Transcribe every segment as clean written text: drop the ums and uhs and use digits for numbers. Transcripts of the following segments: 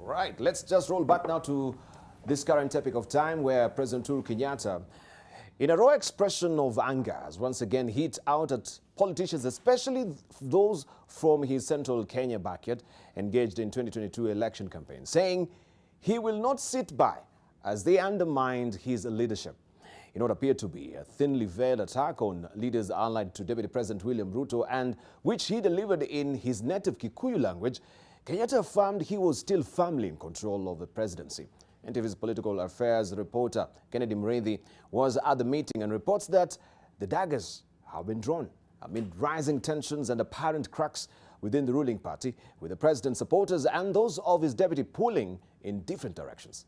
Right, let's just roll back now to this current epic of time where President Uhuru Kenyatta, in a raw expression of anger, has once again hit out at politicians, especially those from his central Kenya backyard engaged in 2022 election campaign, saying he will not sit by as they undermined his leadership. In what appeared to be a thinly veiled attack on leaders allied to Deputy President William Ruto, and which he delivered in his native Kikuyu language, Kenyatta affirmed he was still firmly in control of the presidency. NTV's political affairs reporter Kennedy Muriithi was at the meeting and reports that the daggers have been drawn amid rising tensions and apparent cracks within the ruling party, with the president's supporters and those of his deputy pulling in different directions.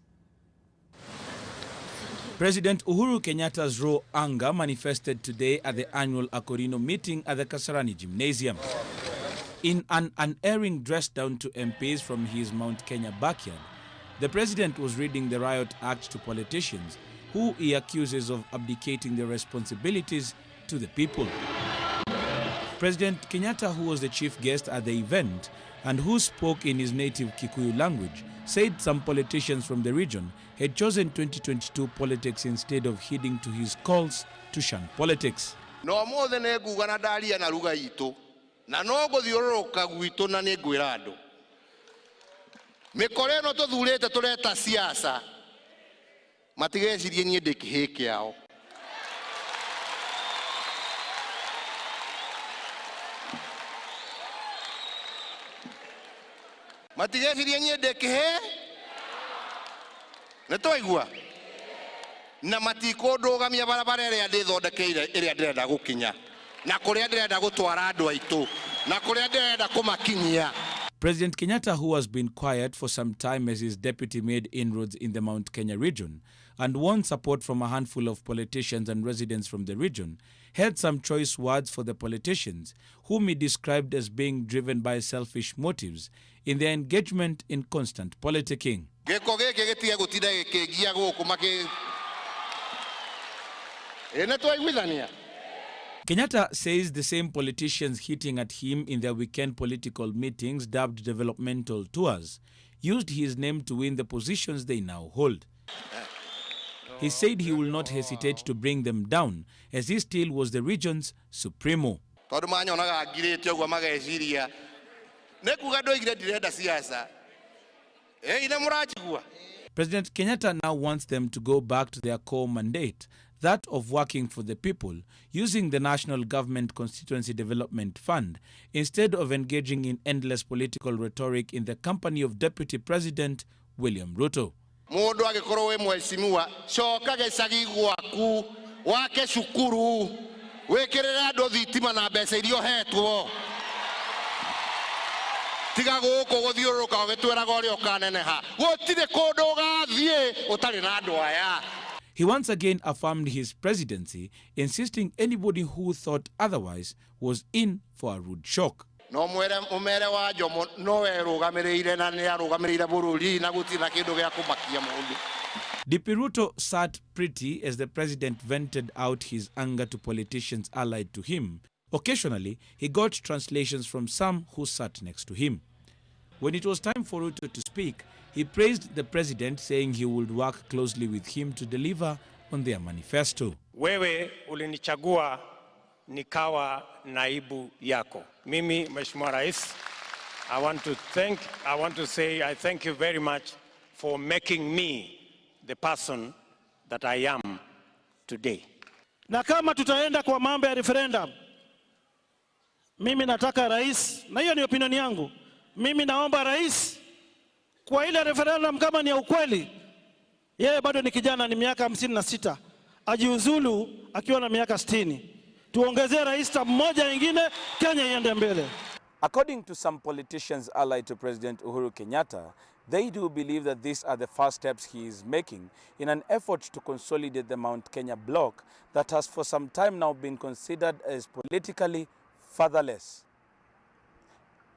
President Uhuru Kenyatta's raw anger manifested today at the annual Akorino meeting at the Kasarani Gymnasium. In an unerring dress down to MPs from his Mount Kenya backyard, the president was reading the Riot Act to politicians who he accuses of abdicating their responsibilities to the people. President Kenyatta, who was the chief guest at the event and who spoke in his native Kikuyu language, said some politicians from the region had chosen 2022 politics instead of heeding to his calls to shun politics. No more than a guganadali and arugaito, Nanogo the Oroka guito nane guirado. Mecoreno to duleta toreta siasa. Matigesi dienie de kekiao. Matigesi dienie de kehe. Netoigua. Na matiko doga mia barabara ere adedo de keira ere adeda gukinya. Na kore adeda gutwara andu aitu. Na kore adeda kumakinyia. President Kenyatta, who has been quiet for some time as his deputy made inroads in the Mount Kenya region and won support from a handful of politicians and residents from the region, had some choice words for the politicians, whom he described as being driven by selfish motives in their engagement in constant politicking. Kenyatta says the same politicians hitting at him in their weekend political meetings, dubbed developmental tours, used his name to win the positions they now hold. He said he will not hesitate to bring them down, as he still was the region's supremo. President Kenyatta now wants them to go back to their core mandate, that of working for the people, using the National Government Constituency Development Fund, instead of engaging in endless political rhetoric in the company of Deputy President William Ruto. Mundu agikoro we mweshimiwa shoka gecagi gwaku wake shukuru wekirira andu thitima na mbeca irio hetwo tiga guku guthiuruka ugitwiraga uria ukaneneha gutire kundu ugathie utari na andu aya. He once again affirmed his presidency, insisting anybody who thought otherwise was in for a rude shock. No mwere umere wa jomo no erugamirire na ni arugamirire bururi na gutina kindu gya kumakia mundu. DP Ruto sat pretty as the president vented out his anger to politicians allied to him. Occasionally, he got translations from some who sat next to him. When it was time for Ruto to speak, he praised the president, saying he would work closely with him to deliver on their manifesto. Wewe ulinichagua nikawa naibu yako. Mimi, Mheshimiwa Rais, I want to say I thank you very much for making me the person that I am today. Na kama tutaenda kwa mambo ya referendum, mimi nataka rais, na hiyo ni opinion yangu, mimi naomba rais kwa ile referendum kama ni ya ukweli, yeye bado ni kijana, ni miaka 56, ajiuzulu akiwa na miaka 60. Tuongezee rais mmoja nyingine, Kenya iende mbele. According to some politicians allied to President Uhuru Kenyatta, they do believe that these are the first steps he is making in an effort to consolidate the Mount Kenya bloc that has for some time now been considered as politically fatherless.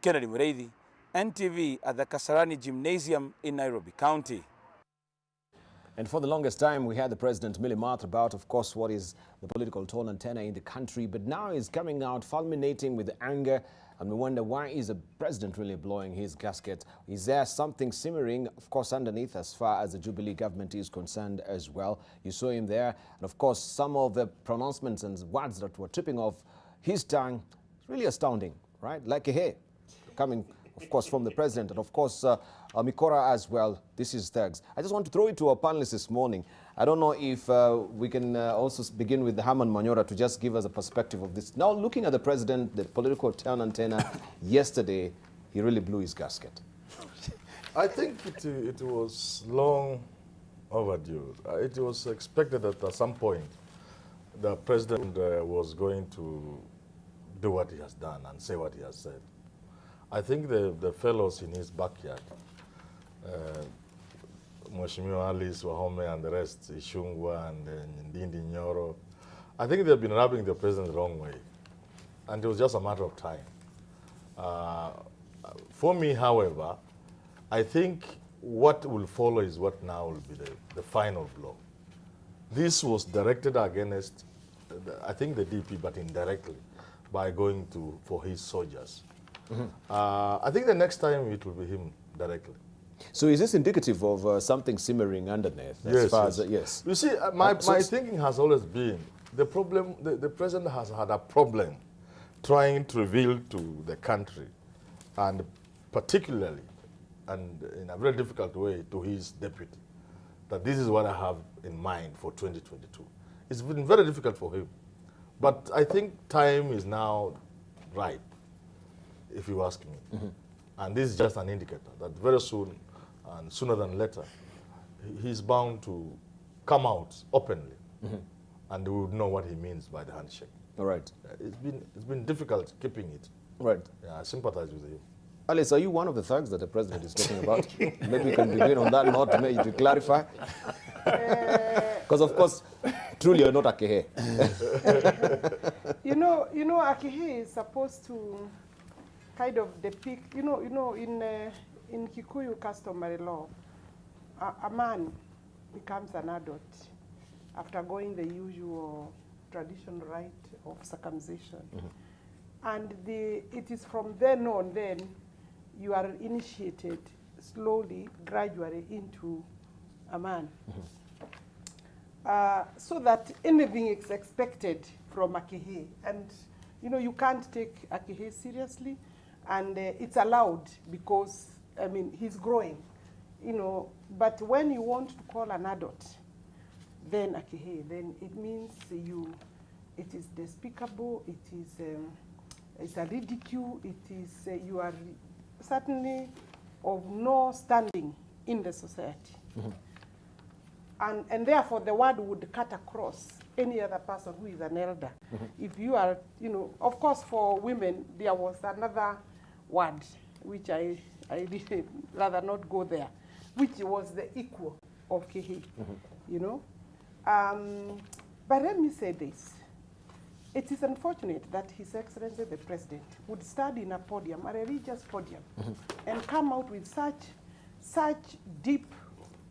Kennedy Muriithi, NTV at the Kasarani Gymnasium in Nairobi County. And for the longest time, we had the president militant about, of course, what is the political tone and tenor in the country. But now he's coming out fulminating with anger. And we wonder, why is the president really blowing his gasket? Is there something simmering, of course, underneath as far as the Jubilee government is concerned as well? You saw him there. And of course, some of the pronouncements and words that were tripping off his tongue, really astounding, right? Like a hair coming, of course, from the president, and of course, Mikora as well. This is thugs. I just want to throw it to our panelists this morning. I don't know if we can also begin with Herman Manyora to just give us a perspective of this. Now, looking at the president, the political turn and tenor, yesterday, he really blew his gasket. I think it was long overdue. It was expected that at some point, the president was going to do what he has done and say what he has said. I think the fellows in his backyard, Mheshimiwa Alice Wahome and the rest, Ishungwa and Ndindi Nyoro, I think they've been rubbing the president the wrong way. And it was just a matter of time. For me, however, I think what will follow is what now will be the final blow. This was directed against, I think, the DP, but indirectly, by going for his soldiers. I think the next time it will be him directly. So is this indicative of something simmering underneath? As Yes, far yes. as, yes. You see, my thinking has always been, the problem, the president has had a problem trying to reveal to the country, and particularly, and in a very difficult way, to his deputy, that this is what I have in mind for 2022. It's been very difficult for him. But I think time is now ripe, if you ask me. And this is just an indicator that very soon, and sooner than later, he's bound to come out openly, and we would know what he means by the handshake. All right. It's been difficult keeping it. Right. Yeah, I sympathize with him. Alice, are you one of the thugs that the president is talking about? Maybe we can begin on that note to clarify. Because, of course, truly you're not Akehe. You know, Akehe is supposed to kind of depict, in Kikuyu customary law, a man becomes an adult after going the usual traditional rite of circumcision. And it is from then on, you are initiated slowly, gradually into a man. So that anything is expected from Akehe. And, you can't take Akehe seriously. And it's allowed because, he's growing, But when you want to call an adult, then Akehe, then it means it is despicable, it is it's a ridicule, it is, you are certainly of no standing in the society. And therefore the word would cut across any other person who is an elder. If you are, of course for women, there was another word, which I really rather not go there, which was the equal of Kehe, But let me say this. It is unfortunate that His Excellency the President would stand in a podium, a religious podium, and come out with such deep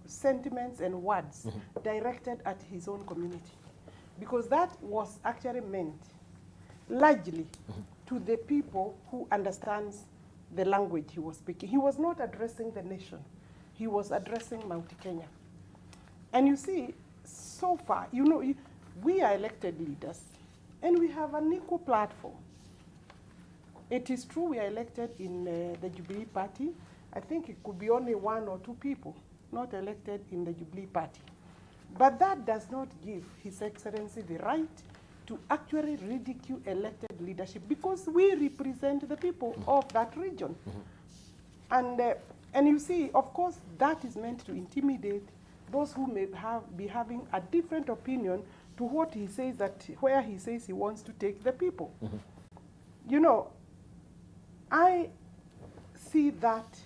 sentiments and words directed at his own community. Because that was actually meant largely to the people who understands the language he was speaking. He was not addressing the nation. He was addressing Mount Kenya. And you see, so far, we are elected leaders, and we have an equal platform. It is true we are elected in the Jubilee Party. I think it could be only 1 or 2 people not elected in the Jubilee Party. But that does not give His Excellency the right to actually ridicule elected leadership, because we represent the people of that region. And you see, of course, that is meant to intimidate those who may be having a different opinion to what he says, where he says he wants to take the people. I see that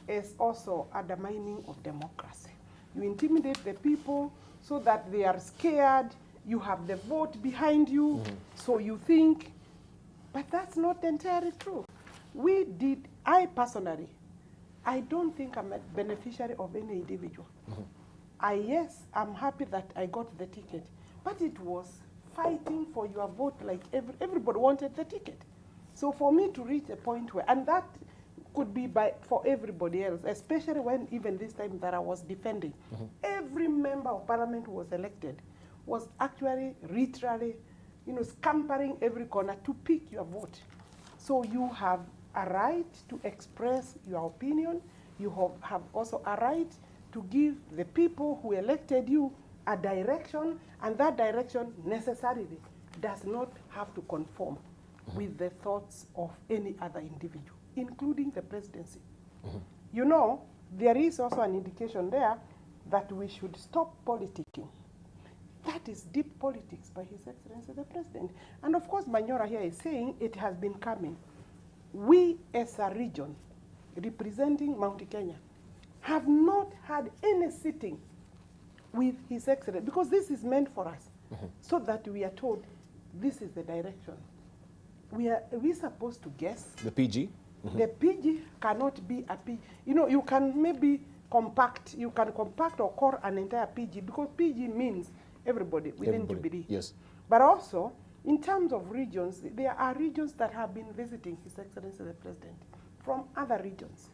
as also undermining of democracy. You intimidate the people so that they are scared, you have the vote behind you, so you think, but that's not entirely true. I personally, I don't think I'm a beneficiary of any individual. Yes, I'm happy that I got the ticket, but it was fighting for your vote like everybody wanted the ticket. So for me to reach a point where, and that could be for everybody else, especially when even this time that I was defending, every member of parliament who was elected was actually literally, scampering every corner to pick your vote. So you have a right to express your opinion. You have also a right to give the people who elected you a direction, and that direction necessarily does not have to conform with the thoughts of any other individual, including the presidency. There is also an indication there that we should stop politicking. That is deep politics by His Excellency the President. And of course, Manyora here is saying it has been coming. We as a region, representing Mount Kenya, have not had any sitting with His Excellency, because this is meant for us, so that we are told this is the direction. We're supposed to guess. The PG? The PG cannot be a PG. You can maybe compact or core an entire PG, because PG means everybody within Jubilee. Yes. But also, in terms of regions, there are regions that have been visiting His Excellency the President from other regions.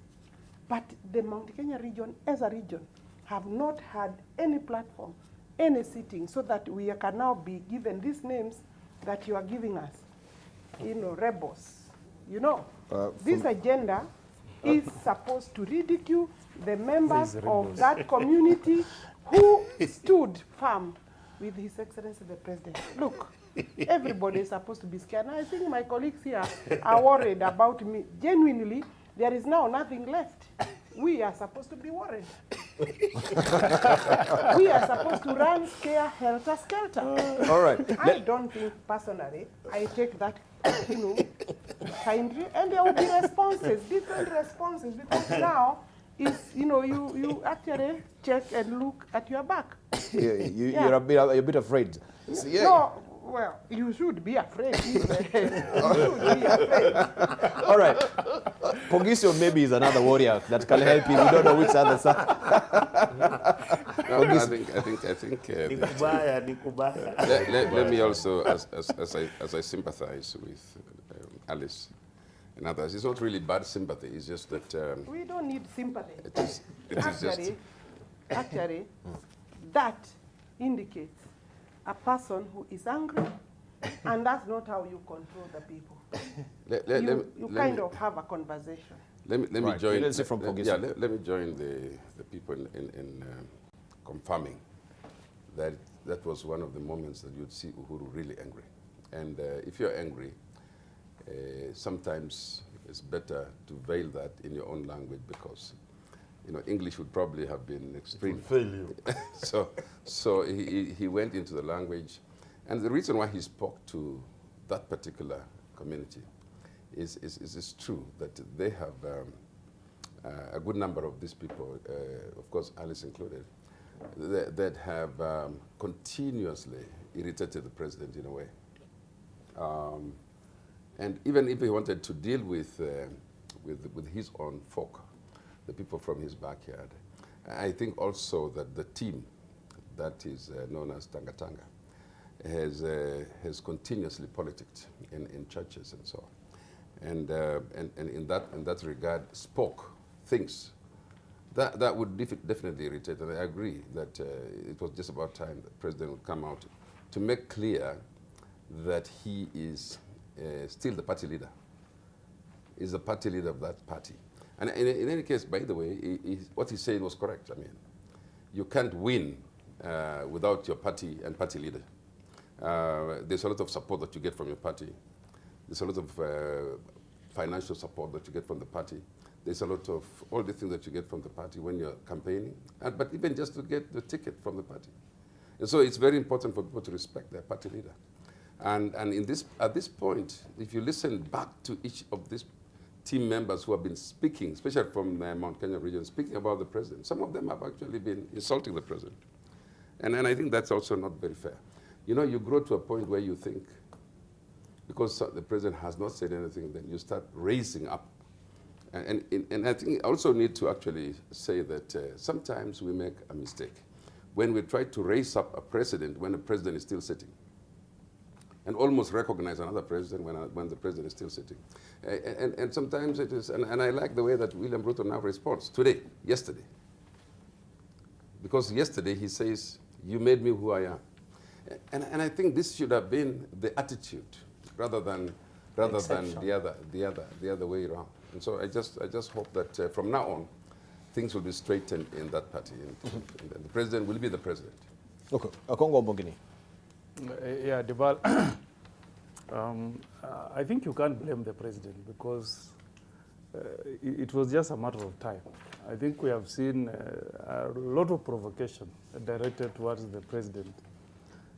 But the Mount Kenya region, as a region, have not had any platform, any sitting, so that we can now be given these names that you are giving us. Rebels. This agenda is supposed to ridicule the members of that community who stood firm with His Excellency the President. Look, everybody is supposed to be scared. And I think my colleagues here are worried about me. Genuinely, there is now nothing left. We are supposed to be worried. We are supposed to run helter-skelter. All right. I don't think, personally, I take that, kindly, and there will be responses, different responses, because now is, you actually check and look at your back. You're a bit afraid. So, yeah. No, well, you should be afraid. You should be afraid. All right. Pogisio maybe is another warrior that can help you. We don't know which other side. No, I think. Let me also, as I sympathize with Alice and others, it's not really bad sympathy. It's just that we don't need sympathy. Actually, that indicates a person who is angry, and that's not how you control the people. You kind of have a conversation. Let me join. Let's see from Pogisio. Let me join the people in confirming that that was one of the moments that you'd see Uhuru really angry. And if you're angry, sometimes it's better to veil that in your own language, because English would probably have been extreme. Fail you. so he went into the language, and the reason why he spoke to that particular community is true, that they have a good number of these people, of course Alice included, that have continuously irritated the president in a way. And even if he wanted to deal with his own folk, the people from his backyard, I think also that the team that is known as Tanga Tanga has continuously politicked in churches and so on, and in that regard spoke things that would definitely irritate. And I agree that it was just about time the president would come out to make clear that he is still the party leader. Is the party leader of that party. And in any case, by the way, what he said was correct. I mean, you can't win without your party and party leader. There's a lot of support that you get from your party. There's a lot of financial support that you get from the party. There's a lot of all the things that you get from the party when you're campaigning, but even just to get the ticket from the party. And so it's very important for people to respect their party leader. And at this point, if you listen back to each of these team members who have been speaking, especially from the Mount Kenya region, speaking about the president, some of them have actually been insulting the president. And I think that's also not very fair. You grow to a point where you think, because the president has not said anything, then you start raising up. And I think I also need to actually say that sometimes we make a mistake. when we try to raise up a president when the president is still sitting, and almost recognize another president when the president is still sitting. And sometimes it is, and I like the way that William Ruto now responds, yesterday. Because yesterday he says, you made me who I am. And I think this should have been the attitude rather than the other way around. And so I just hope that from now on, things will be straightened in that party, and the president will be the president. Okay, Kongo Mbogini. Yeah, Debal, I think you can't blame the president because it was just a matter of time. I think we have seen a lot of provocation directed towards the president.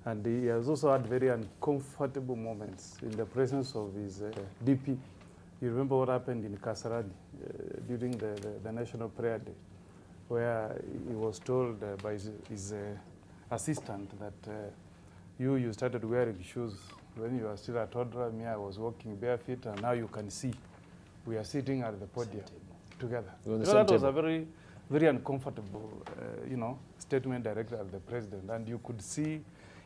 And he has also had very uncomfortable moments in the presence of his DP. You remember what happened in Kasarani during the National Prayer Day, where he was told by his assistant that you started wearing shoes when you were still a toddler. Me, I was walking barefoot, and now you can see we are sitting at the podium together. That was a very, very uncomfortable, statement directed at the president, and you could see.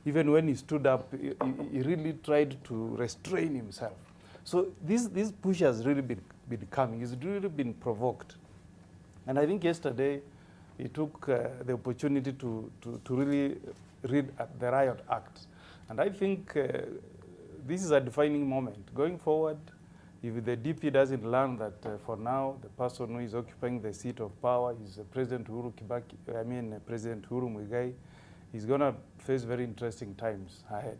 Even when he stood up, he really tried to restrain himself. So this push has really been coming. He's really been provoked. And I think yesterday he took the opportunity to really read the Riot Act. And I think this is a defining moment. Going forward, if the DP doesn't learn that for now, the person who is occupying the seat of power is President Uhuru President Uhuru Muigai, he's going to face very interesting times ahead.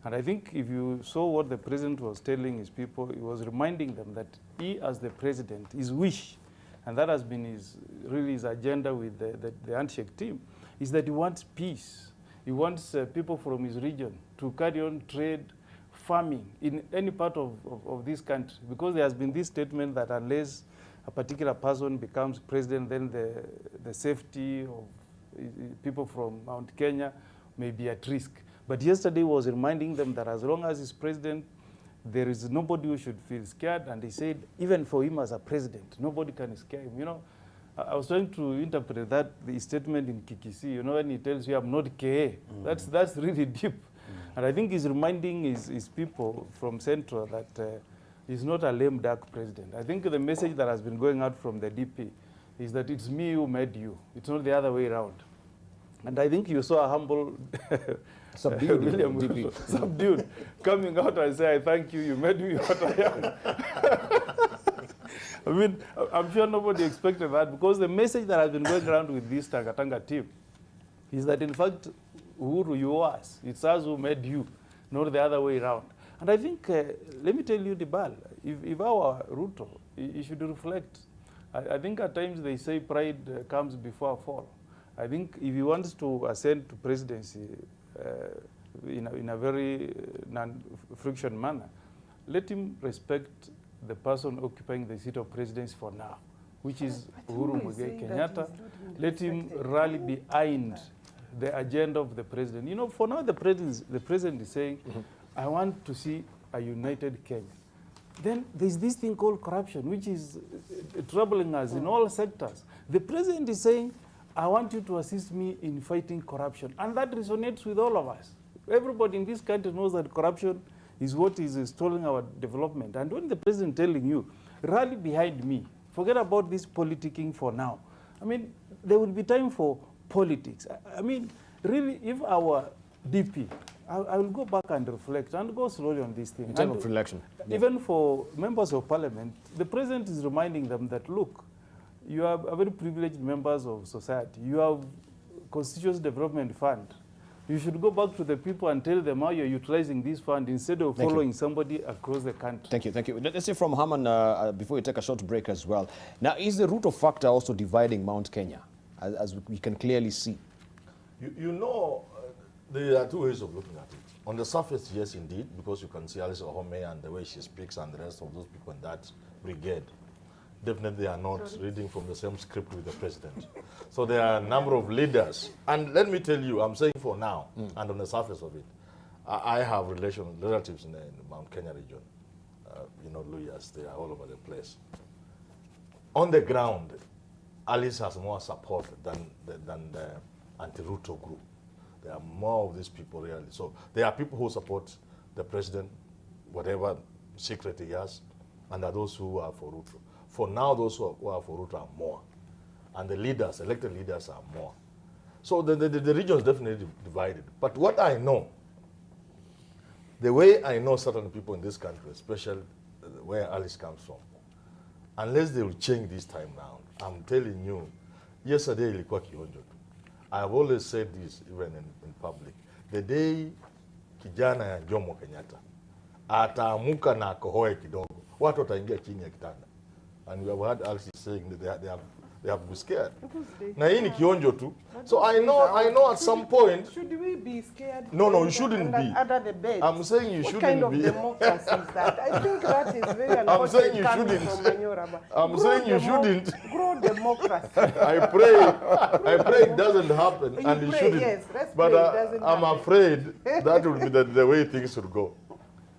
And I think if you saw what the president was telling his people, he was reminding them that he, as the president, his wish, and that has been his agenda with the handshake team, is that he wants peace. He wants people from his region to carry on trade, farming in any part of this country. Because there has been this statement that unless a particular person becomes president, then the safety of people from Mount Kenya may be at risk. But yesterday was reminding them that as long as he's president, there is nobody who should feel scared. And he said, even for him as a president, nobody can scare him. You know, I was trying to interpret the statement in Kikisi, when he tells you, I'm not KA. That's really deep. And I think he's reminding his people from Central that he's not a lame duck president. I think the message that has been going out from the DP is that it's me who made you. It's not the other way around. And I think you saw a humble subdued William DP. Subdued, coming out and say, I thank you, you made me what I am. I mean, I'm sure nobody expected that, because the message that has been going around with this Tangatanga team is that, in fact, Uhuru, you are us. It's us who made you, not the other way around. And I think, let me tell you, Dibal, if our Ruto, he should reflect. I think at times they say pride comes before a fall. I think if he wants to ascend to presidency in a very non-friction manner, let him respect the person occupying the seat of presidency for now, which is Uhuru Muigai Kenyatta. Let him rally behind the agenda of the president. For now, the president is saying, I want to see a united Kenya. Then there's this thing called corruption, which is troubling us in all sectors. The president is saying, I want you to assist me in fighting corruption. And that resonates with all of us. Everybody in this country knows that corruption is what is stalling our development. And when the president is telling you, rally behind me, forget about this politicking for now. I mean, there will be time for politics. I mean, really, if our DP, I will go back and reflect and go slowly on this thing. In terms of election. Even for members of parliament, the president is reminding them that, look, you are a very privileged members of society. You have Constituency Development Fund. You should go back to the people and tell them how you're utilizing this fund instead of following somebody across the country. Thank you, thank you. Let's hear from Herman before we take a short break as well. Now, is the Ruto factor also dividing Mount Kenya, as we can clearly see? There are two ways of looking at it. On the surface, yes, indeed, because you can see Alice Ohome and the way she speaks and the rest of those people in that brigade. Definitely are not reading from the same script with the president. So there are a number of leaders. And let me tell you, I'm saying for now, and on the surface of it, I have relatives in the Mount Kenya region. Lawyers, they are all over the place. On the ground, Alice has more support than anti-Ruto group. There are more of these people really. So there are people who support the president, whatever secret he has, and there are those who are for Ruto. For now, those who are for Ruto are more. And the leaders, elected leaders, are more. So the region is definitely divided. But what I know, the way I know certain people in this country, especially where Alice comes from, unless they will change this time round, I'm telling you, yesterday ilikuwa kionjo tu. I have always said this even in public. The day kijana ya Jomo Kenyatta ataamuka na akohoe kidogo, watu wataingia chini ya kitanda. And we have heard Alice saying that they have been scared. Na hii ni kionjo tu. So I know at some point. Should we be scared? No, you shouldn't be. Under the bed. I'm saying you shouldn't be. What kind of democracy is that? I think that is very unfortunate. I'm saying you shouldn't. I'm saying you shouldn't. Grow democracy. I pray it doesn't happen, and it shouldn't. Yes, but I'm afraid that will be the way things should go.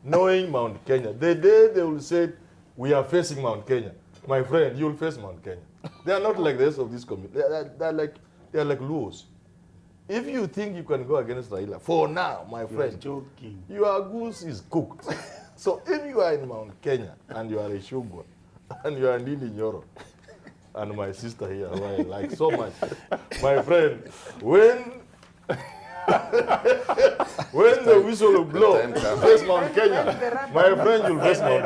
Knowing Mount Kenya, the day they will say we are facing Mount Kenya, my friend, you will face Mount Kenya. They are not like the rest of this community. They are like Luos. If you think you can go against Raila, for now, my friend, joking. Your goose is cooked. So if you are in Mount Kenya and you are a Shugwa and you are Ndini Nyoro and my sister here, who I like so much, my friend, when the whistle will blow, face Mount Kenya, my friend, you'll face Mount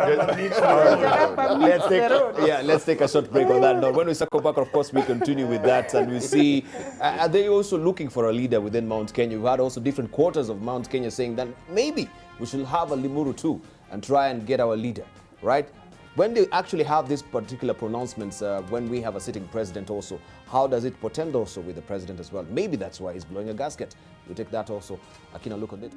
Kenya. Let's take a short break on that note. When we circle back, of course, we continue with that, and we see, are they also looking for a leader within Mount Kenya? We've had also different quarters of Mount Kenya saying that maybe we should have a Limuru too and try and get our leader, right? When they actually have these particular pronouncements, when we have a sitting president also, how does it portend also with the president as well? Maybe that's why he's blowing a gasket. We take that also. Akina, look at it.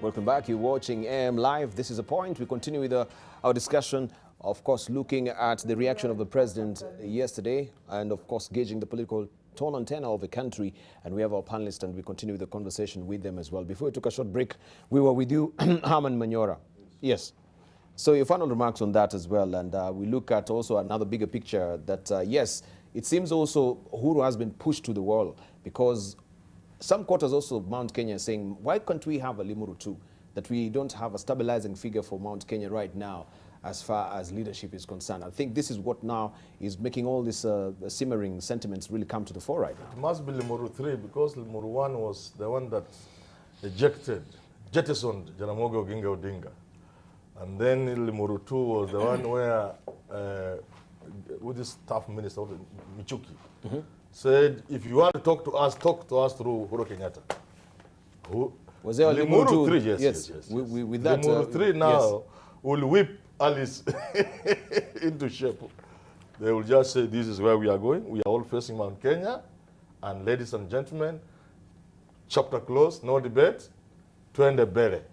Welcome back. You're watching AM Live. This is A Point. We continue with our discussion, of course, looking at the reaction of the president yesterday and, of course, gauging the political tone and tenor of the country. And we have our panelists, and we continue the conversation with them as well. Before we took a short break, we were with you, Herman Manyora. Yes. So your final remarks on that as well, and we look at also another bigger picture that, yes, it seems also Uhuru has been pushed to the wall because some quarters also Mount Kenya are saying, why can't we have a Limuru too? That we don't have a stabilizing figure for Mount Kenya right now as far as leadership is concerned. I think this is what now is making all these simmering sentiments really come to the fore right now. It must be Limuru 3 because Limuru 1 was the one that jettisoned Jaramogi Oginga Odinga. And then Limuru 2 was the one where, with this staff minister, Michuki, said, if you want to talk to us through Uhuru Kenyatta. Was there a Limuru 3? Yes. With that, Limuru 3 now will whip Alice into shape. They will just say, this is where we are going. We are all facing Mount Kenya. And ladies and gentlemen, chapter closed, no debate, twende bere.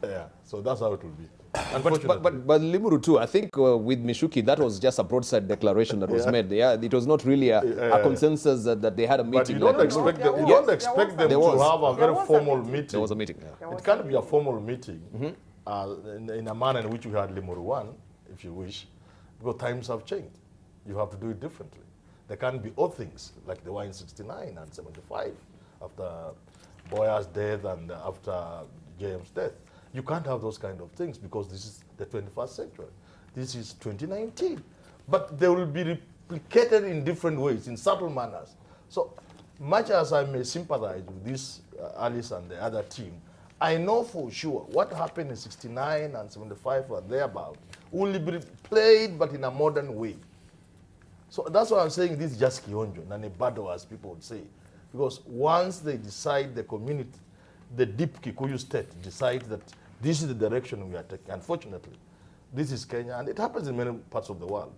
Yeah, so that's how it will be. But Limuru too, I think with Mishuki, that was just a broadside declaration that was made. Yeah, it was not really a consensus that they had a meeting. But you don't expect them to have a very formal meeting. There was a meeting. Yeah. It can't be a formal meeting in a manner in which we had Limuru 1, if you wish, because times have changed. You have to do it differently. There can't be odd things like they were in 69 and 75 after Boya's death and after JM's death. You can't have those kind of things because this is the 21st century. This is 2019. But they will be replicated in different ways, in subtle manners. So much as I may sympathize with this Alice and the other team, I know for sure what happened in 69 and 75 or thereabout will be played but in a modern way. So that's why I'm saying this is just kionjo, nanebado as people would say. Because once they decide, the community, the deep Kikuyu state decides that this is the direction we are taking. Unfortunately, this is Kenya, and it happens in many parts of the world,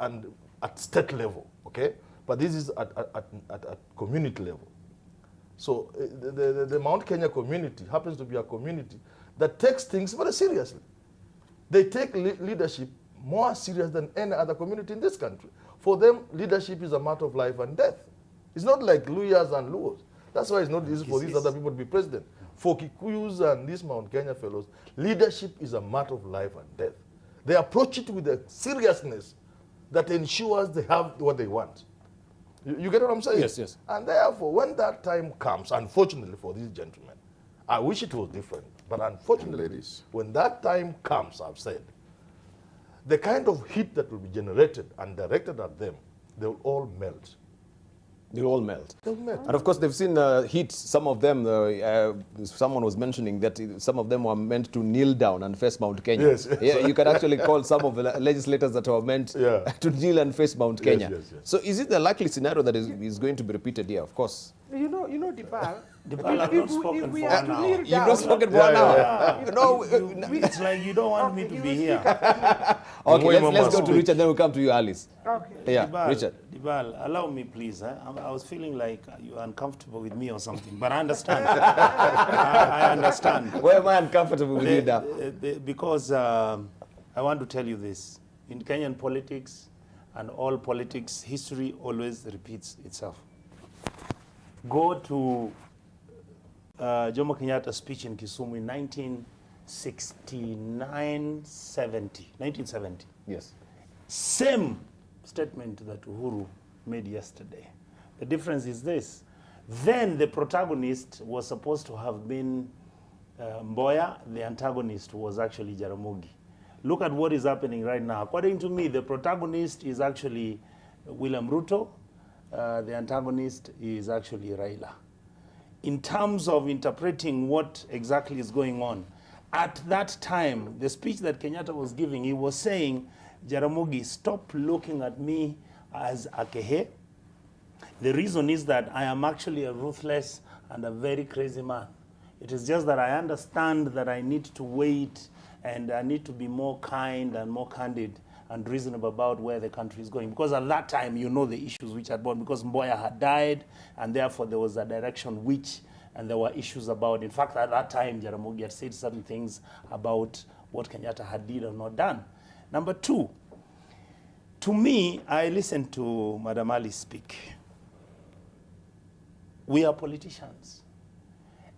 and at state level, okay? But this is at community level. So the Mount Kenya community happens to be a community that takes things very seriously. They take leadership more serious than any other community in this country. For them, leadership is a matter of life and death. It's not like Luyas and Luos. That's why it's not easy for these other people to be president. For Kikuyus and these Mount Kenya fellows, leadership is a matter of life and death. They approach it with a seriousness that ensures they have what they want. You get what I'm saying? Yes, yes. And therefore, when that time comes, unfortunately for these gentlemen, I wish it was different, but unfortunately, Ladies. when that time comes, I've said, the kind of heat that will be generated and directed at them, they will all melt. They all melt. They'll melt. And of course, they've seen heat. Some of them, someone was mentioning that some of them were meant to kneel down and face Mount Kenya. Yes, yes. Yeah, you can actually call some of the legislators that were meant to kneel and face Mount Kenya. Yes, yes. So is it the likely scenario that is going to be repeated here? Of course. You know, Dibal. I've not spoken if we for are an to hour. kneel You've down, not spoken for an hour. No. It's like you don't want me to be here. Okay, let's go to Richard, then we'll come to you, Alice. Okay. Yeah, Dibal, Richard. Dibal, allow me, please. I was feeling like you're uncomfortable with me or something, but I understand. I understand. Why am I uncomfortable with you now? Because I want to tell you this. In Kenyan politics and all politics, history always repeats itself. Go to Jomo Kenyatta's speech in Kisumu in 1970. Yes. Same statement that Uhuru made yesterday. The difference is this. Then the protagonist was supposed to have been Mboya. The antagonist was actually Jaramogi. Look at what is happening right now. According to me, the protagonist is actually William Ruto. The antagonist is actually Raila. In terms of interpreting what exactly is going on, at that time, the speech that Kenyatta was giving, he was saying, Jaramogi, stop looking at me as a kehe. The reason is that I am actually a ruthless and a very crazy man. It is just that I understand that I need to wait and I need to be more kind and more candid and reasonable about where the country is going. Because at that time, you know the issues which had born, because Mboya had died, and therefore there was a direction which, and there were issues about. In fact, at that time, Jaramogi had said certain things about what Kenyatta had did or not done. Number two, to me, I listened to Madam Ali speak. We are politicians.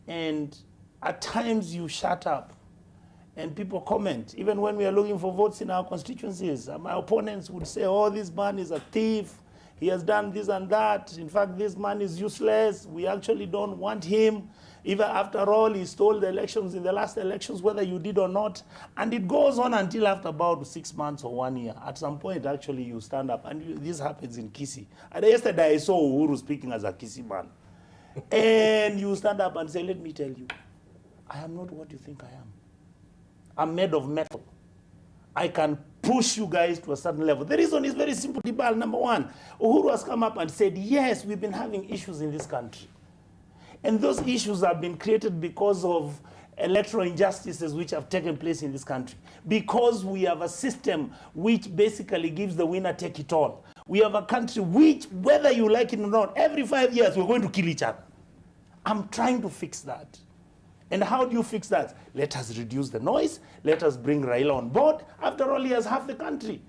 And at times you shut up and people comment. Even when we are looking for votes in our constituencies, my opponents would say, oh, this man is a thief. He has done this and that. In fact, this man is useless. We actually don't want him. Even after all, he stole the elections in the last elections, whether you did or not. And it goes on until after about 6 months or 1 year. At some point, actually, you stand up. And this happens in Kisii. And yesterday, I saw Uhuru speaking as a Kisii man. And you stand up and say, let me tell you, I am not what you think I am. I'm made of metal. I can push you guys to a certain level. The reason is very simple, Dibal. Number one, Uhuru has come up and said, yes, we've been having issues in this country. And those issues have been created because of electoral injustices which have taken place in this country. Because we have a system which basically gives the winner take it all. We have a country which, whether you like it or not, every 5 years we're going to kill each other. I'm trying to fix that. And how do you fix that? Let us reduce the noise. Let us bring Raila on board. After all, he has half the country.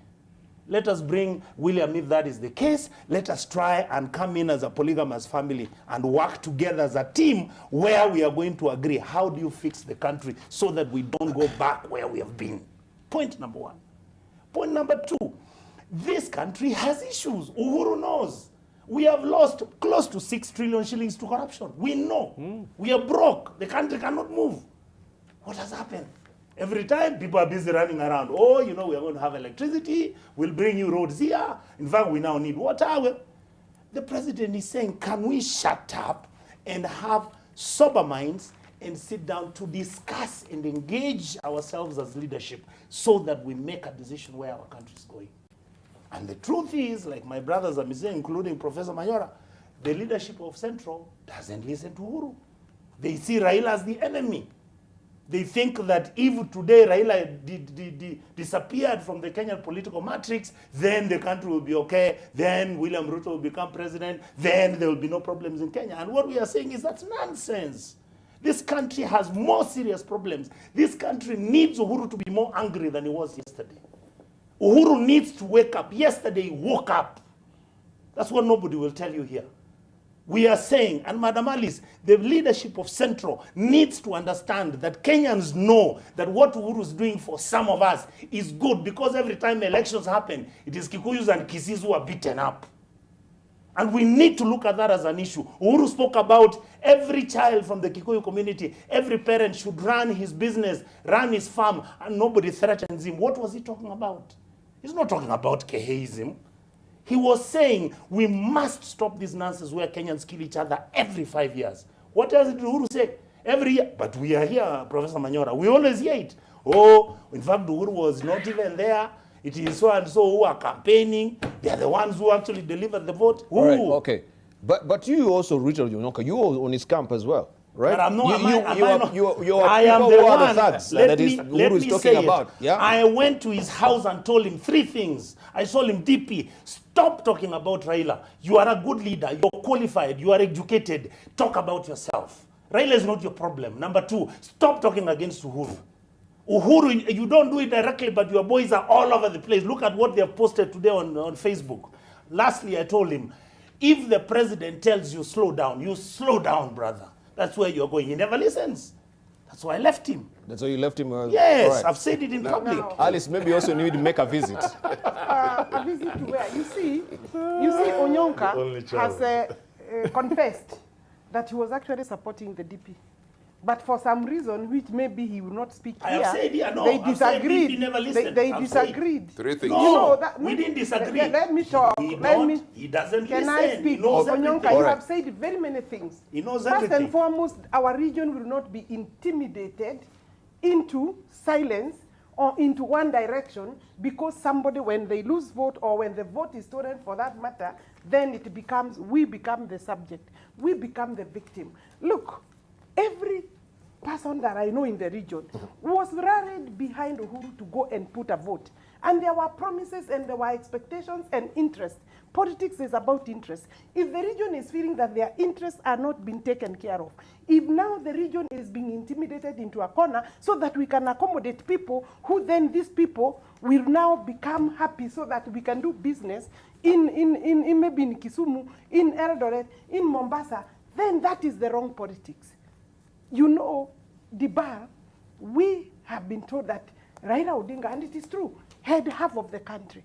Let us bring William if that is the case. Let us try and come in as a polygamous family and work together as a team where we are going to agree. How do you fix the country so that we don't go back where we have been? Point number one. Point number two, this country has issues. Uhuru knows. We have lost close to 6 trillion shillings to corruption. We know. We are broke. The country cannot move. What has happened? Every time people are busy running around. Oh, you know, we are going to have electricity. We'll bring you roads here. In fact, we now need water. Well, the president is saying, can we shut up and have sober minds and sit down to discuss and engage ourselves as leadership so that we make a decision where our country is going? And the truth is, like my brothers are saying, including Professor Mayora, the leadership of Central doesn't listen to Uhuru. They see Raila as the enemy. They think that if today Raila disappeared from the Kenyan political matrix, then the country will be okay, then William Ruto will become president, then there will be no problems in Kenya. And what we are saying is that's nonsense. This country has more serious problems. This country needs Uhuru to be more angry than he was yesterday. Uhuru needs to wake up. Yesterday he woke up. That's what nobody will tell you here. We are saying, and Madam Alice, the leadership of Central needs to understand that Kenyans know that what Uhuru is doing for some of us is good, because every time elections happen, it is Kikuyus and Kisis who are beaten up. And we need to look at that as an issue. Uhuru spoke about every child from the Kikuyu community, every parent should run his business, run his farm, and nobody threatens him. What was he talking about? He's not talking about Keheism. He was saying we must stop this nonsense where Kenyans kill each other every 5 years. What else did Uhuru say? Every year. But we are here, Professor Manyora. We always hear it. Oh, in fact, Uhuru was not even there. It is so and so who are campaigning. They are the ones who actually delivered the vote. Who? All right, okay. But you also, Richard Onyonka, you were on his camp as well, right? But I'm not, I am the one. That is Uhuru is talking about. Yeah? I went to his house and told him 3 things. I told him, DP, stop talking about Raila. You are a good leader. You're qualified. You are educated. Talk about yourself. Raila is not your problem. Number 2, stop talking against Uhuru. Uhuru, you don't do it directly, but your boys are all over the place. Look at what they have posted today on Facebook. Lastly, I told him, if the president tells you slow down, you slow down, brother. That's where you're going. He never listens. That's why I left him. That's why you left him? Yes, right. I've said it in public. Alice, maybe you also need to make a visit. A visit to where? You see Onyonka has confessed that he was actually supporting the DP. But for some reason, which maybe he will not speak I here, have said here, no, they I've said disagreed. DP never listened. They I've disagreed. said 3 things. No, You know, that, we didn't disagree. Let me talk. He doesn't Can listen. I speak? He knows Onyonka, everything. you have said very many things. He knows First everything. and foremost, our region will not be intimidated into silence or into one direction because somebody, when they lose vote or when the vote is stolen for that matter, then it becomes, we become the subject. We become the victim. Look, every person that I know in the region was rallied behind Uhuru to go and put a vote. And there were promises and there were expectations and interest. Politics is about interest. If the region is feeling that their interests are not being taken care of, if now the region is being intimidated into a corner so that we can accommodate people who then these people will now become happy so that we can do business in maybe in Kisumu, in Eldoret, in Mombasa, then that is the wrong politics. You know, Dibar, we have been told that Raila Odinga, and it is true, had half of the country.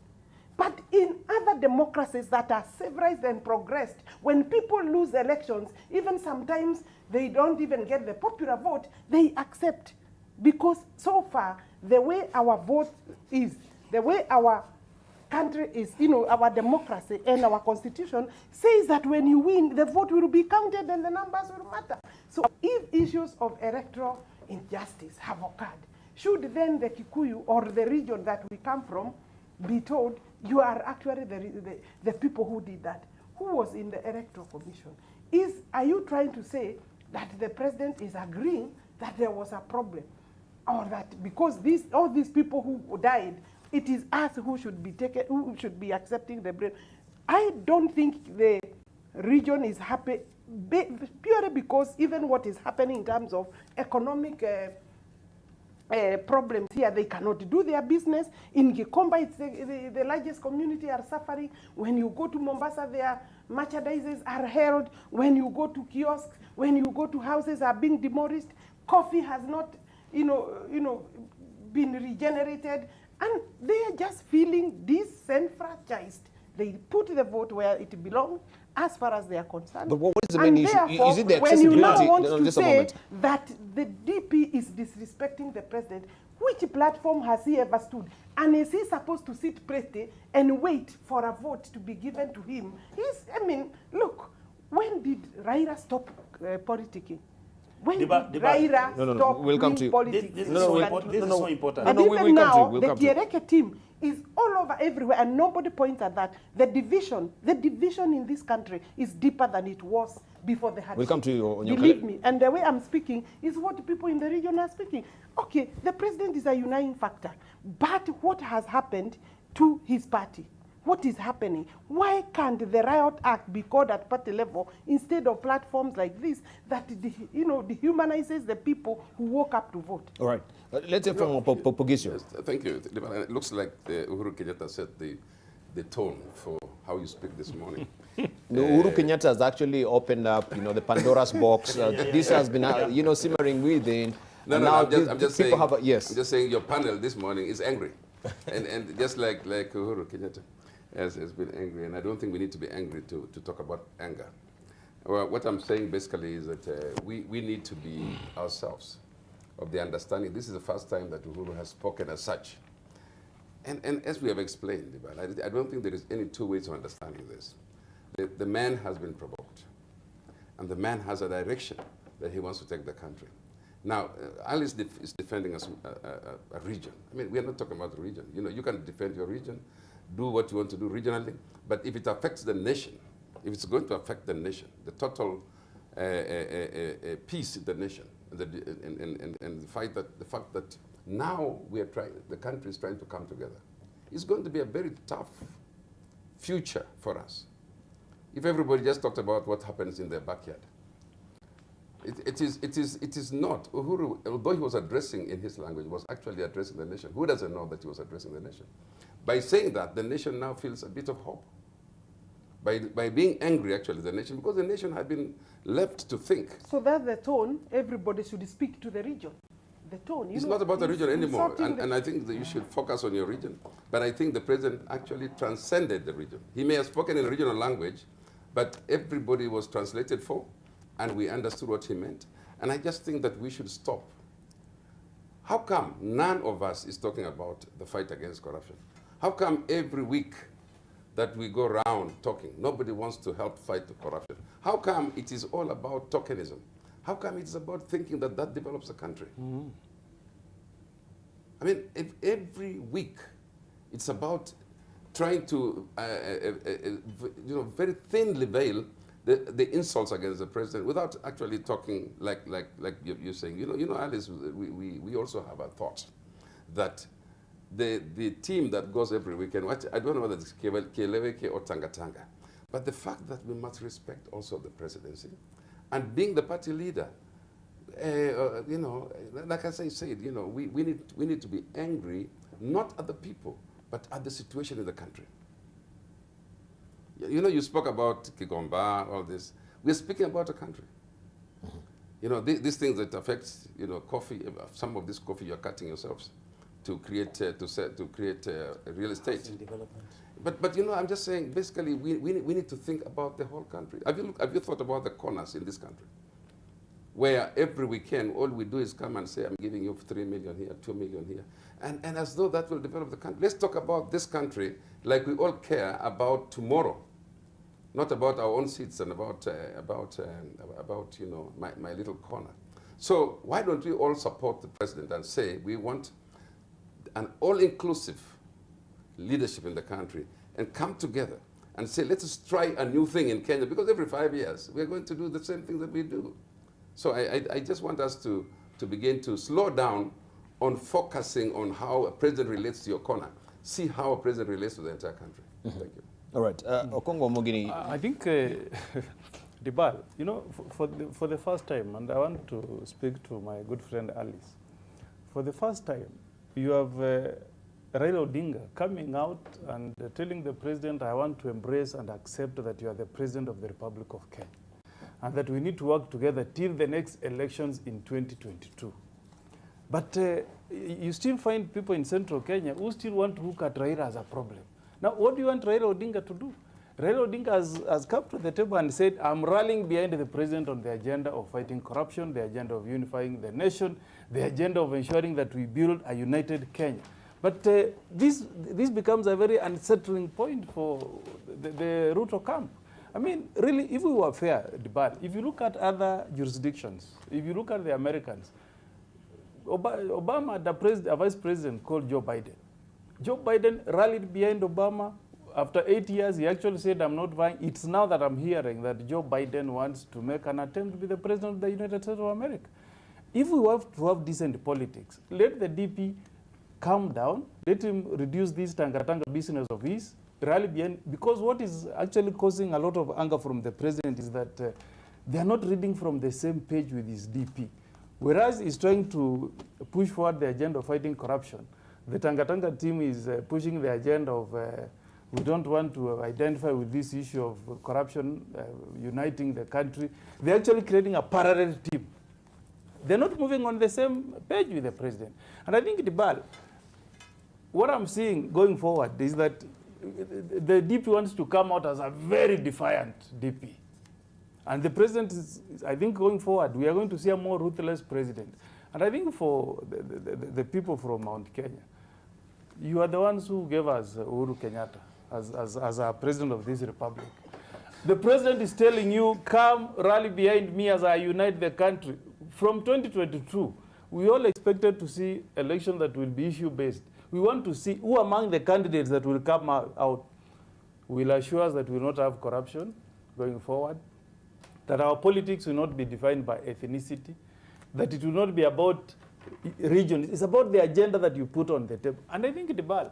But in other democracies that are civilized and progressed, when people lose elections, even sometimes they don't even get the popular vote, they accept. Because so far, the way our vote is, the way our country is, you know, our democracy and our constitution says that when you win, the vote will be counted and the numbers will matter. So if issues of electoral injustice have occurred, should then the Kikuyu or the region that we come from be told, you are actually the people who did that? Who was in the electoral commission? Are you trying to say that the president is agreeing that there was a problem? Or that because all these people who died, it is us who should be who should be accepting the blame? I don't think the region is happy purely because even what is happening in terms of economic problems here, they cannot do their business. In Gikomba, it's the largest community are suffering. When you go to Mombasa, their merchandises are held. When you go to kiosks, when you go to houses are being demolished. Coffee has not, been regenerated. And they are just feeling disenfranchised. They put the vote where it belongs as far as they are concerned. But what is the main issue? Is it the accessibility? When you now want to just a say moment. that the DP is disrespecting the president, which platform has he ever stood? And is he supposed to sit pretty and wait for a vote to be given to him? Look, when did Raila stop politicking? When did Raila stop we'll come to you. politics? This is so important. And we'll even now, we'll the come to you. Kiereke team is all over everywhere, and nobody points at that. The division in this country is deeper than it was before the handshake. We'll come to you on your Believe me, and the way I'm speaking is what people in the region are speaking. Okay, the president is a uniting factor, but what has happened to his party? What is happening? Why can't the riot act be called at party level instead of platforms like this that dehumanizes the people who woke up to vote? All right. Let's hear from Pogisio. Yes, thank you. It looks like Uhuru Kenyatta set the tone for how you speak this morning. Uhuru Kenyatta has actually opened up, the Pandora's box. This has been, simmering within. I'm just saying. Yes. I'm just saying your panel this morning is angry, and just like Uhuru Kenyatta. has been angry, and I don't think we need to be angry to talk about anger. Well, what I'm saying basically is that we need to be ourselves of the understanding. This is the first time that Uhuru has spoken as such. And as we have explained, I don't think there is any two ways of understanding this. The man has been provoked, and the man has a direction that he wants to take the country. Now, Alice is defending a region. I mean, we are not talking about the region. You know, you can defend your region, do what you want to do regionally, but if it affects the nation, if it's going to affect the nation, the total peace in the nation, and the fact that now the country is trying to come together, it's going to be a very tough future for us. If everybody just talked about what happens in their backyard, it is not. Uhuru, although he was addressing in his language, was actually addressing the nation. Who doesn't know that he was addressing the nation? By saying that, the nation now feels a bit of hope. By being angry, actually, the nation, because the nation had been left to think. So that's the tone. Everybody should speak to the region. The tone. It's not about the region anymore, and I think that you should focus on your region. But I think the president actually transcended the region. He may have spoken in a regional language, but everybody was translated for, and we understood what he meant. And I just think that we should stop. How come none of us is talking about the fight against corruption? How come every week that we go around talking, nobody wants to help fight the corruption? How come it is all about tokenism? How come it's about thinking that that develops a country? Mm-hmm. I mean, if every week it's about trying to, very thinly veil the insults against the president without actually talking like you're saying. You know, Alice, we also have a thought that the team that goes every weekend, I don't know whether it's Keleweke or Tanga, but the fact that we must respect also the presidency, and being the party leader, like I said, we need to be angry, not at the people, but at the situation in the country. You know, you spoke about Kigomba, all this. We're speaking about a country. Mm-hmm. You know, these things that affect, coffee, some of this coffee you're cutting yourselves to create real estate. But I'm just saying, basically, we need to think about the whole country. Have you thought about the corners in this country, where every weekend all we do is come and say, I'm giving you 3 million here, 2 million here, and as though that will develop the country. Let's talk about this country like we all care about tomorrow, not about our own seats and about my little corner. So why don't we all support the president and say we want an all-inclusive leadership in the country and come together and say, let us try a new thing in Kenya, because every 5 years we're going to do the same thing that we do. So I just want us to begin to slow down on focusing on how a president relates to your corner. See how a president relates to the entire country. Mm-hmm. Thank you. All right. Okongo Mogini. I think, Dibal, for the first time, and I want to speak to my good friend Alice, for the first time, you have Raila Odinga coming out and telling the president, I want to embrace and accept that you are the president of the Republic of Kenya, and that we need to work together till the next elections in 2022. But you still find people in central Kenya who still want to look at Raila as a problem. Now, what do you want Raila Odinga to do? Raila Odinga has come to the table and said, I'm rallying behind the president on the agenda of fighting corruption, the agenda of unifying the nation, the agenda of ensuring that we build a united Kenya. But this becomes a very unsettling point for the Ruto camp. I mean, really, if we were fair, Dibal, if you look at other jurisdictions, if you look at the Americans, Obama had a vice president called Joe Biden. Joe Biden rallied behind Obama. After 8 years, he actually said, I'm not vying. It's now that I'm hearing that Joe Biden wants to make an attempt to be the president of the United States of America. If we have to have decent politics, let the DP calm down, let him reduce this tanga-tanga business of his, rally behind, because what is actually causing a lot of anger from the president is that they are not reading from the same page with his DP. Whereas he's trying to push forward the agenda of fighting corruption, the tanga-tanga team is pushing the agenda of we don't want to identify with this issue of corruption, uniting the country. They're actually creating a parallel team. They're not moving on the same page with the president. And I think, Dibal, what I'm seeing going forward is that the DP wants to come out as a very defiant DP. And the president is, I think, going forward, we are going to see a more ruthless president. And I think for the people from Mount Kenya, you are the ones who gave us Uhuru Kenyatta as our president of this republic. The president is telling you, come rally behind me as I unite the country. From 2022, we all expected to see election that will be issue-based. We want to see who among the candidates that will come out will assure us that we will not have corruption going forward, that our politics will not be defined by ethnicity, that it will not be about region. It's about the agenda that you put on the table. And I think, Dibal,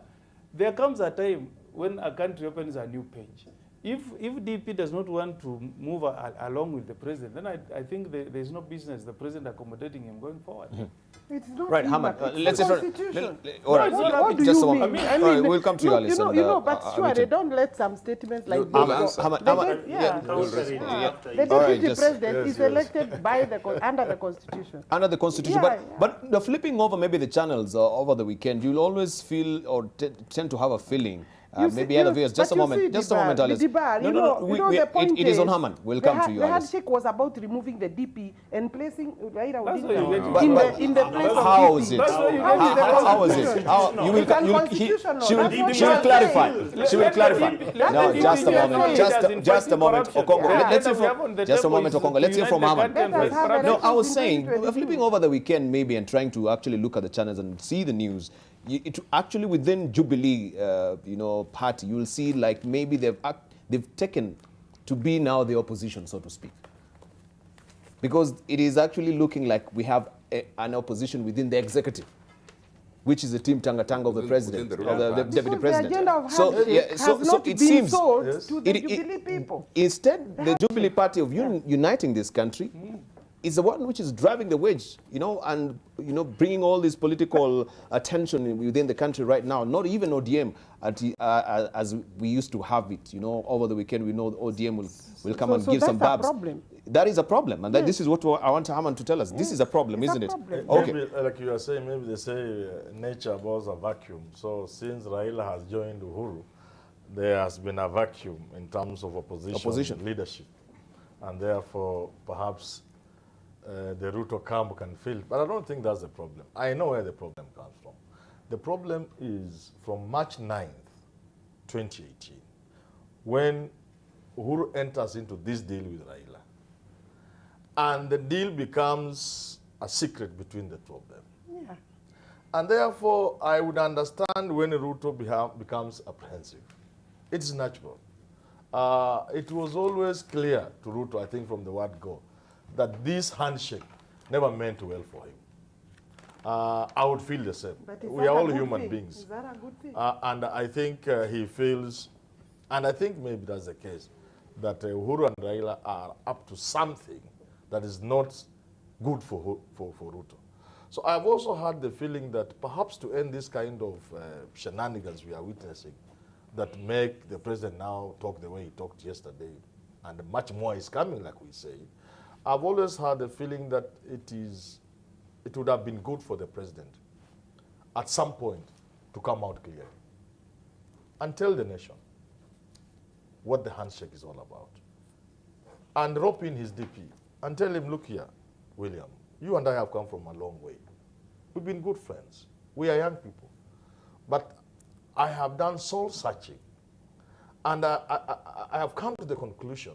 there comes a time when a country opens a new page. If DP does not want to move along with the president, then I think there's no business the president accommodating him going forward. It's not Right, Hamad, let's constitution. all right, What do just you a mean? moment. I mean, All right, we'll come to you, look, Alison. but sure, they don't let some statements like this. Hamad, The deputy president is elected by under the constitution. Under the constitution, but the flipping over maybe the channels over the weekend, you'll always feel or tend to have a feeling. Maybe other viewers. Just a moment, Alice. It is on Haman. We'll come to you, The Alice. handshake was about removing the DP and placing Raila Odinga in the place of how DP. is it? How is it? She will clarify. She will clarify. No, just a moment. Just a moment, Okongo. Let's hear from. Just a moment, Okongo. Let's hear from Haman. No, I was saying, flipping over the weekend maybe and trying to actually look at the channels and see the news. It actually within Jubilee, party, you will see like maybe they've taken to be now the opposition, so to speak, because it is actually looking like we have an opposition within the executive, which is the team Tanga of the president, of the deputy president. The agenda of handshake has not been sold to the Jubilee people. Instead, the Jubilee party of uniting this country is the one which is driving the wedge, and bringing all this political attention within the country right now. Not even ODM as we used to have it. Over the weekend we know the ODM will come and give some babs. That is a problem, and this is what I want Haman to tell us. This is a problem, isn't it? Okay. Maybe, like you are saying, maybe they say nature was a vacuum. So since Raila has joined Uhuru, there has been a vacuum in terms of opposition. Leadership, and therefore perhaps the Ruto camp can feel, but I don't think that's the problem. I know where the problem comes from. The problem is from March 9th, 2018, when Uhuru enters into this deal with Raila, and the deal becomes a secret between the two of them. Yeah. And therefore, I would understand when Ruto becomes apprehensive. It's natural. It was always clear to Ruto, I think from the word go, that this handshake never meant well for him. I would feel the same. We are all human beings. Is that a good thing? And I think he feels, and I think maybe that's the case, that Uhuru and Raila are up to something that is not good for Ruto. So I've also had the feeling that perhaps to end this kind of shenanigans we are witnessing that make the president now talk the way he talked yesterday, and much more is coming, like we say, I've always had the feeling that it would have been good for the president at some point to come out clearly and tell the nation what the handshake is all about, and rope in his DP and tell him, look here, William, you and I have come from a long way. We've been good friends. We are young people. But I have done soul searching, and I have come to the conclusion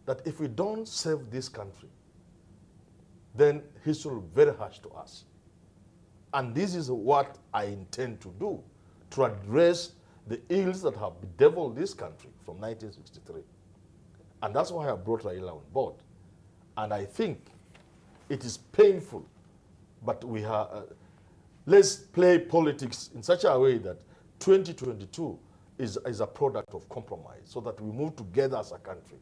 that if we don't save this country, then history will be very harsh to us. And this is what I intend to do, to address the ills that have bedeviled this country from 1963. And that's why I brought Raila on board. And I think it is painful, but we have, let's play politics in such a way that 2022 is a product of compromise, so that we move together as a country.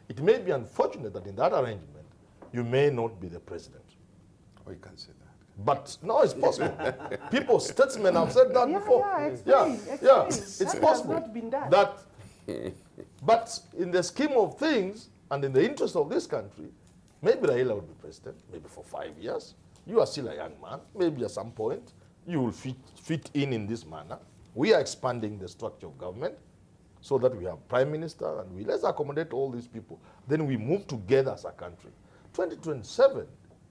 It may be unfortunate that in that arrangement, you may not be the president. Oh, you can't say that. But no, it's possible. People, statesmen have said that before. Explain. It's possible. Has not been done. But in the scheme of things, and in the interest of this country, maybe Raila will be president, maybe for 5 years. You are still a young man. Maybe at some point, you will fit in this manner. We are expanding the structure of government so that we have prime minister and let's accommodate all these people. Then we move together as a country. 2027,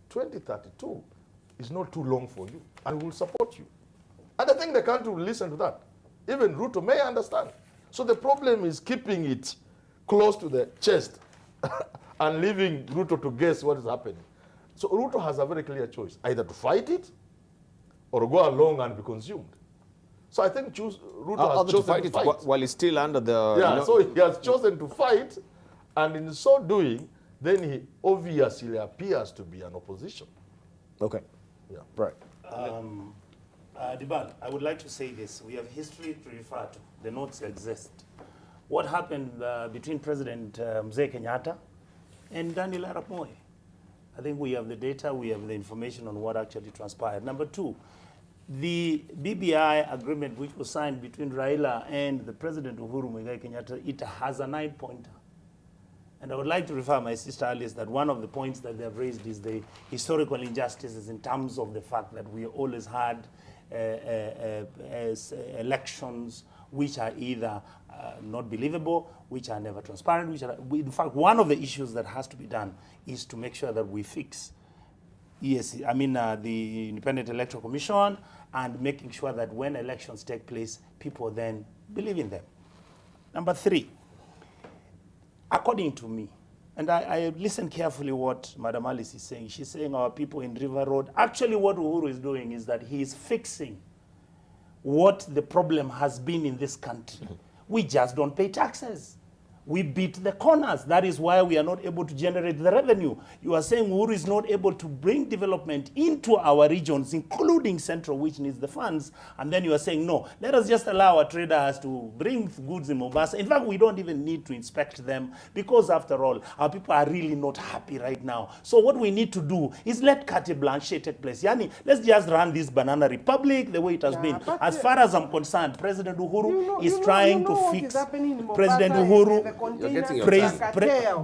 2032 is not too long for you, and we will support you. And I think the country will listen to that. Even Ruto may understand. So the problem is keeping it close to the chest and leaving Ruto to guess what is happening. So Ruto has a very clear choice, either to fight it or go along and be consumed. So I think Ruto has chosen to fight. While he's still under the... Yeah, so he has chosen to fight, and in so doing, then he obviously appears to be an opposition. Okay. Yeah. Right. Dibal, I would like to say this. We have history to refer to. The notes exist. What happened between President Mzee Kenyatta and Daniel Arap Moi? I think we have the data, we have the information on what actually transpired. Number two, the BBI agreement which was signed between Raila and the President Uhuru Kenyatta, it has a 9-pointer. And I would like to refer my sister Alice that one of the points that they have raised is the historical injustices in terms of the fact that we always had elections which are either not believable, which are never transparent, which are, in fact, one of the issues that has to be done is to make sure that we fix the Independent Electoral Commission and making sure that when elections take place, people then believe in them. Number three, according to me, and I listened carefully what Madam Alice is saying. She's saying our people in River Road. Actually, what Uhuru is doing is that he is fixing what the problem has been in this country. We just don't pay taxes. We beat the corners. That is why we are not able to generate the revenue. You are saying Uhuru is not able to bring development into our regions, including Central, which needs the funds. And then you are saying, no, let us just allow our traders to bring goods in Mombasa. In fact, we don't even need to inspect them because, after all, our people are really not happy right now. So what we need to do is let carte blanche take place. Yani, let's just run this banana republic the way it has been. As far as I'm concerned, President Uhuru is trying to fix. President Uhuru...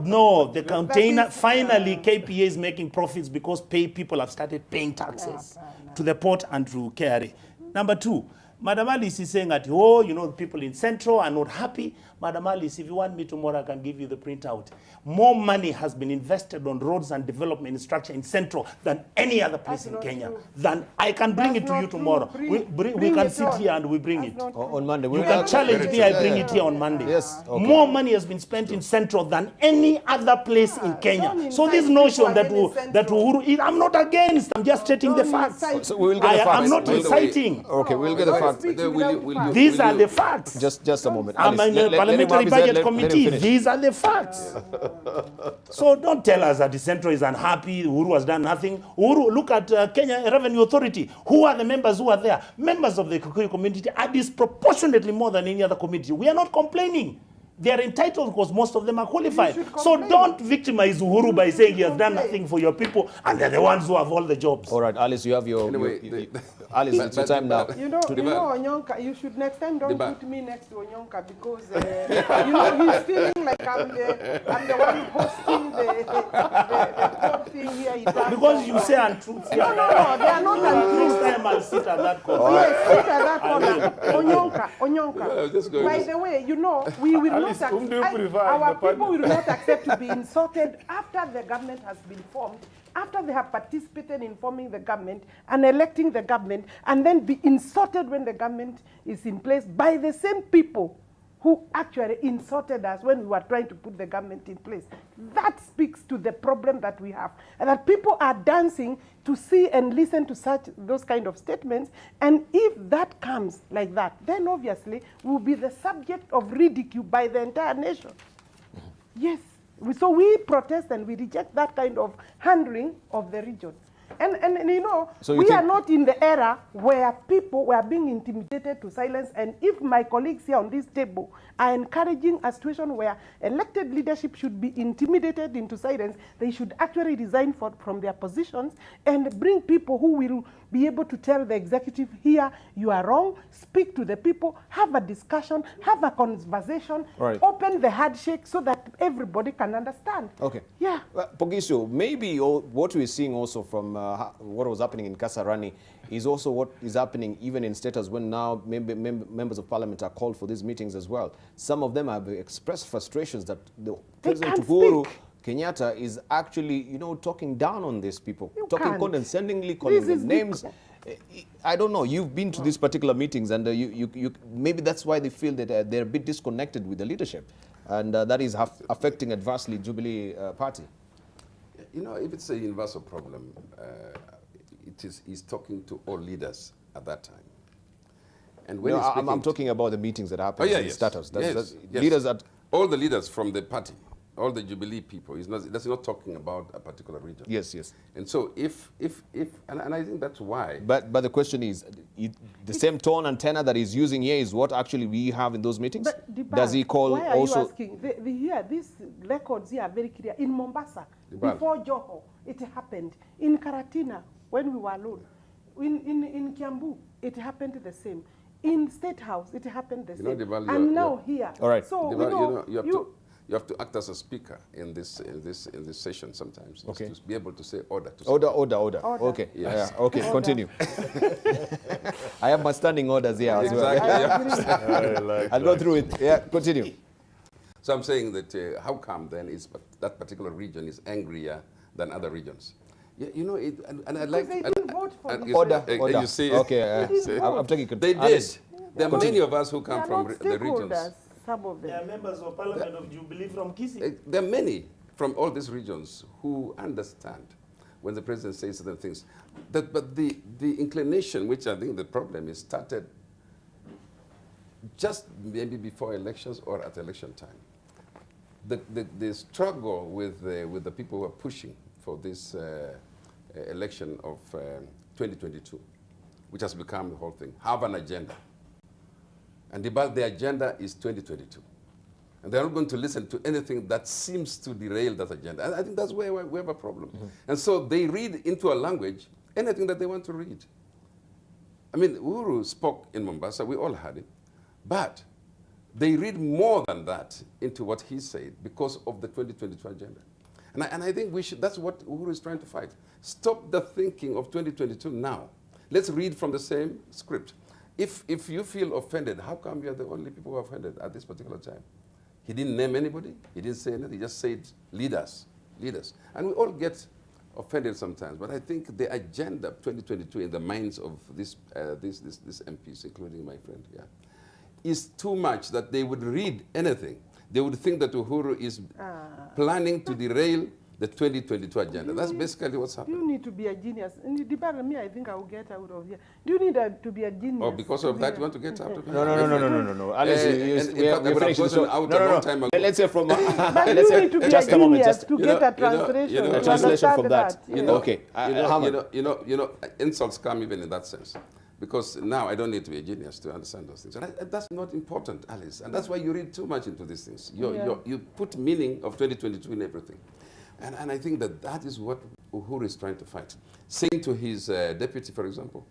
No, the container, finally KPA is making profits because people have started paying taxes to the port and to KRA. Number two, Madam Alice is saying that, oh, you know, the people in Central are not happy. Madam Alice, if you want me tomorrow, I can give you the printout. More money has been invested on roads and development structure in Central than any other place in Kenya. I can bring it to you tomorrow. We can sit here and we bring it. On Monday. You can challenge me, I bring it here on Monday. Yes. Okay. More money has been spent in Central than any other place in Kenya. So this notion that Uhuru, I'm not against, I'm just stating the facts. So we will get the facts. I'm not inciting. Okay, we'll get the facts. These are the facts. Just a moment. I'm in the Parliamentary Budget Committee. These are the facts. So don't tell us that the Central is unhappy, Uhuru has done nothing. Uhuru, look at Kenya Revenue Authority. Who are the members who are there? Members of the Kikuyu community are disproportionately more than any other community. We are not complaining. They are entitled because most of them are qualified. So don't victimize Uhuru by saying he has done nothing for your people and they're the ones who have all the jobs. All right, Alice, you have your... Alice, it's your time now. You know, Onyonka, you should next time don't put me next to Onyonka because, you know, he's feeling like I'm the one hosting the whole thing here. Because you say untruths here. No, they are not untruths. Next time I'll sit at that corner. Yes, sit at that corner. Onyonka. By the way, you know, we will not accept, our people will not accept to be insulted after the government has been formed, after they have participated in forming the government and electing the government, and then be insulted when the government is in place by the same people who actually insulted us when we were trying to put the government in place. That speaks to the problem that we have, and that people are dancing to see and listen to those kind of statements. And if that comes like that, then obviously we'll be the subject of ridicule by the entire nation. Yes. So we protest and we reject that kind of handling of the region. And you know, we are not in the era where people were being intimidated to silence. And if my colleagues here on this table are encouraging a situation where elected leadership should be intimidated into silence, they should actually resign from their positions and bring people who will be be able to tell the executive, here, you are wrong, speak to the people, have a discussion, have a conversation, Right. open the handshake so that everybody can understand. Okay. Yeah. Pogisho, maybe what we're seeing also from what was happening in Kasarani is also what is happening even in status when now members of parliament are called for these meetings as well. Some of them have expressed frustrations that the President can't Uhuru speak. Kenyatta is actually, talking down on these people, You talking can't. condescendingly, calling This them is names. I don't know. You've been to these particular meetings, and you maybe that's why they feel that they're a bit disconnected with the leadership, and that is affecting adversely Jubilee party. If it's a universal problem, he's talking to all leaders at that time. And when No, he's speaking I'm talking about the meetings that happen in status. That's leaders at all the leaders from the party, all the Jubilee people. That's not talking about a particular region. yes. And so and I think that's why. But the question is, the same tone and tenor that he's using here is what actually we have in those meetings? But Dibal, Does he call why are also? you asking? Here, these records here are very clear. In Mombasa, Dibal. before Joho, it happened. In Karatina, when we were alone. In Kiambu, it happened the same. In State House, it happened the same. Dibal, and now here. All right. So Dibal, you have to act as a speaker in this session sometimes. Is Okay. to be able to say order. Order. Okay. Yes. Yeah, okay. Continue. I have my standing orders here as well. Exactly. I'll go through it. Yeah. Continue. So I'm saying that how come then is that particular region is angrier than other regions? Yeah, and I like. they didn't vote for this. Order. You see, Okay. didn't I'm vote. taking it. they did. Alice. There are many of us who They come are from not the regions. stakeholders, some of There are them. members of parliament of Jubilee from Kisii. There are many from all these regions who understand when the president says certain things. But the inclination, which I think the problem is, started just maybe before elections or at election time. The struggle with the people who are pushing for this election of 2022, which has become the whole thing, have an agenda. And the agenda is 2022. And they're not going to listen to anything that seems to derail that agenda. And I think that's where we have a problem. And so they read into a language anything that they want to read. I mean, Uhuru spoke in Mombasa, we all heard it, but they read more than that into what he said because of the 2022 agenda. And I think that's what Uhuru is trying to fight. Stop the thinking of 2022 now. Let's read from the same script. If you feel offended, how come you're the only people who are offended at this particular time? He didn't name anybody. He didn't say anything. He just said leaders. And we all get offended sometimes. But I think the agenda of 2022 in the minds of these MPs, including my friend, is too much that they would read anything. They would think that Uhuru is planning to derail the 2022 agenda. That's basically what's happening. You need to be a genius. And me, I think I will get out of here. Do you need to be a genius? Oh, because of that, you want to get out of here? No. Alice, we are finishing the show. Out a long time ago. Let's say from. But let's you say need to be just a a moment. genius Just to get a translation. a to translation understand from that. Yeah. Okay. Insults come even in that sense. Because now I don't need to be a genius to understand those things. And that's not important, Alice. And that's why you read too much into these things. You put meaning of 2022 in everything. And I think that is what Uhuru is trying to fight. Saying to his deputy, for example,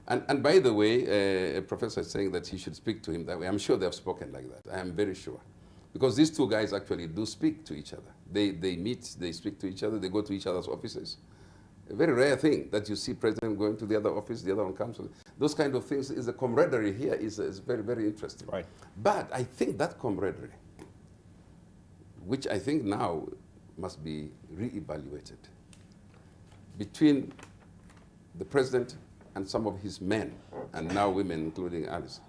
and by the way, a professor is saying that he should speak to him that way. I'm sure they have spoken like that. I am very sure. Because these two guys actually do speak to each other. They meet, they speak to each other, they go to each other's offices. A very rare thing that you see president going to the other office, the other one comes. Those kind of things, the camaraderie here is very, very interesting. Right. But I think that camaraderie, which I think now must be re-evaluated between the president and some of his men, and now women, including Alice,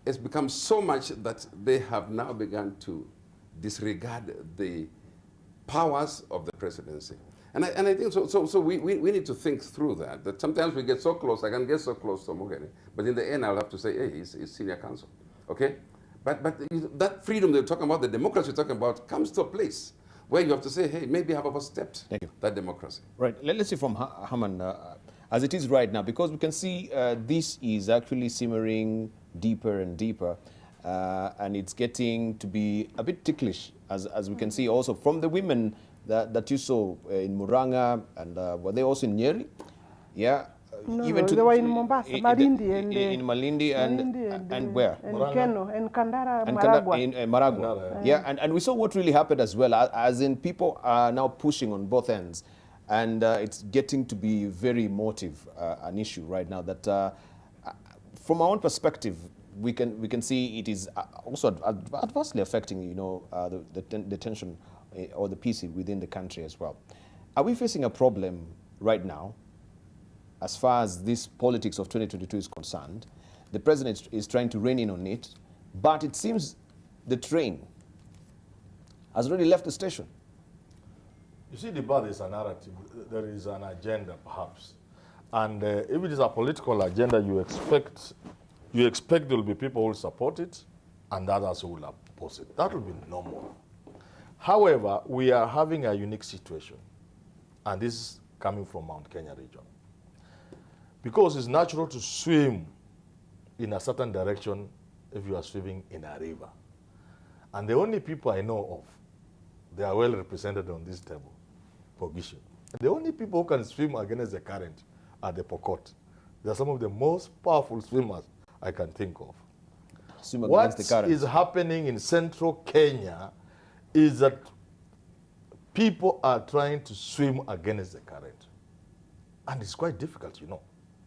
it's become so much that they have now begun to disregard the powers of the presidency. And I think so we need to think through that sometimes we get so close, I can get so close to Mogherini, but in the end I'll have to say, hey, he's senior counsel, okay? But that freedom they're talking about, the democracy you're talking about, comes to a place where you have to say, hey, maybe I've overstepped that democracy. Right. Let's see from Haman, as it is right now, because we can see this is actually simmering deeper and deeper, and it's getting to be a bit ticklish, as we can see also from the women that you saw in Muranga, and were they also in Nyeri? Yeah, No, they were in Mombasa, Malindi, and in Malindi and where? And Keno, and Kandara, And Maragua. in Maragua. Yeah, and we saw what really happened as well, as in people are now pushing on both ends, and it's getting to be very emotive, an issue right now that, from our own perspective, we can see it is also adversely affecting, you know, the tension or the peace within the country as well. Are we facing a problem right now, as far as this politics of 2022 is concerned? The president is trying to rein in on it, but it seems the train has already left the station. You see, the debate is a narrative. There is an agenda, perhaps. And if it is a political agenda, you expect there will be people who will support it and others who will oppose it. That will be normal. However, we are having a unique situation, and this is coming from Mount Kenya region. Because it's natural to swim in a certain direction if you are swimming in a river. And the only people I know of, they are well represented on this table, Pogisho. The only people who can swim against the current are the Pokot. They are some of the most powerful swimmers I can think of. Swim What against the current. is happening in central Kenya is that people are trying to swim against the current. And it's quite difficult, you know.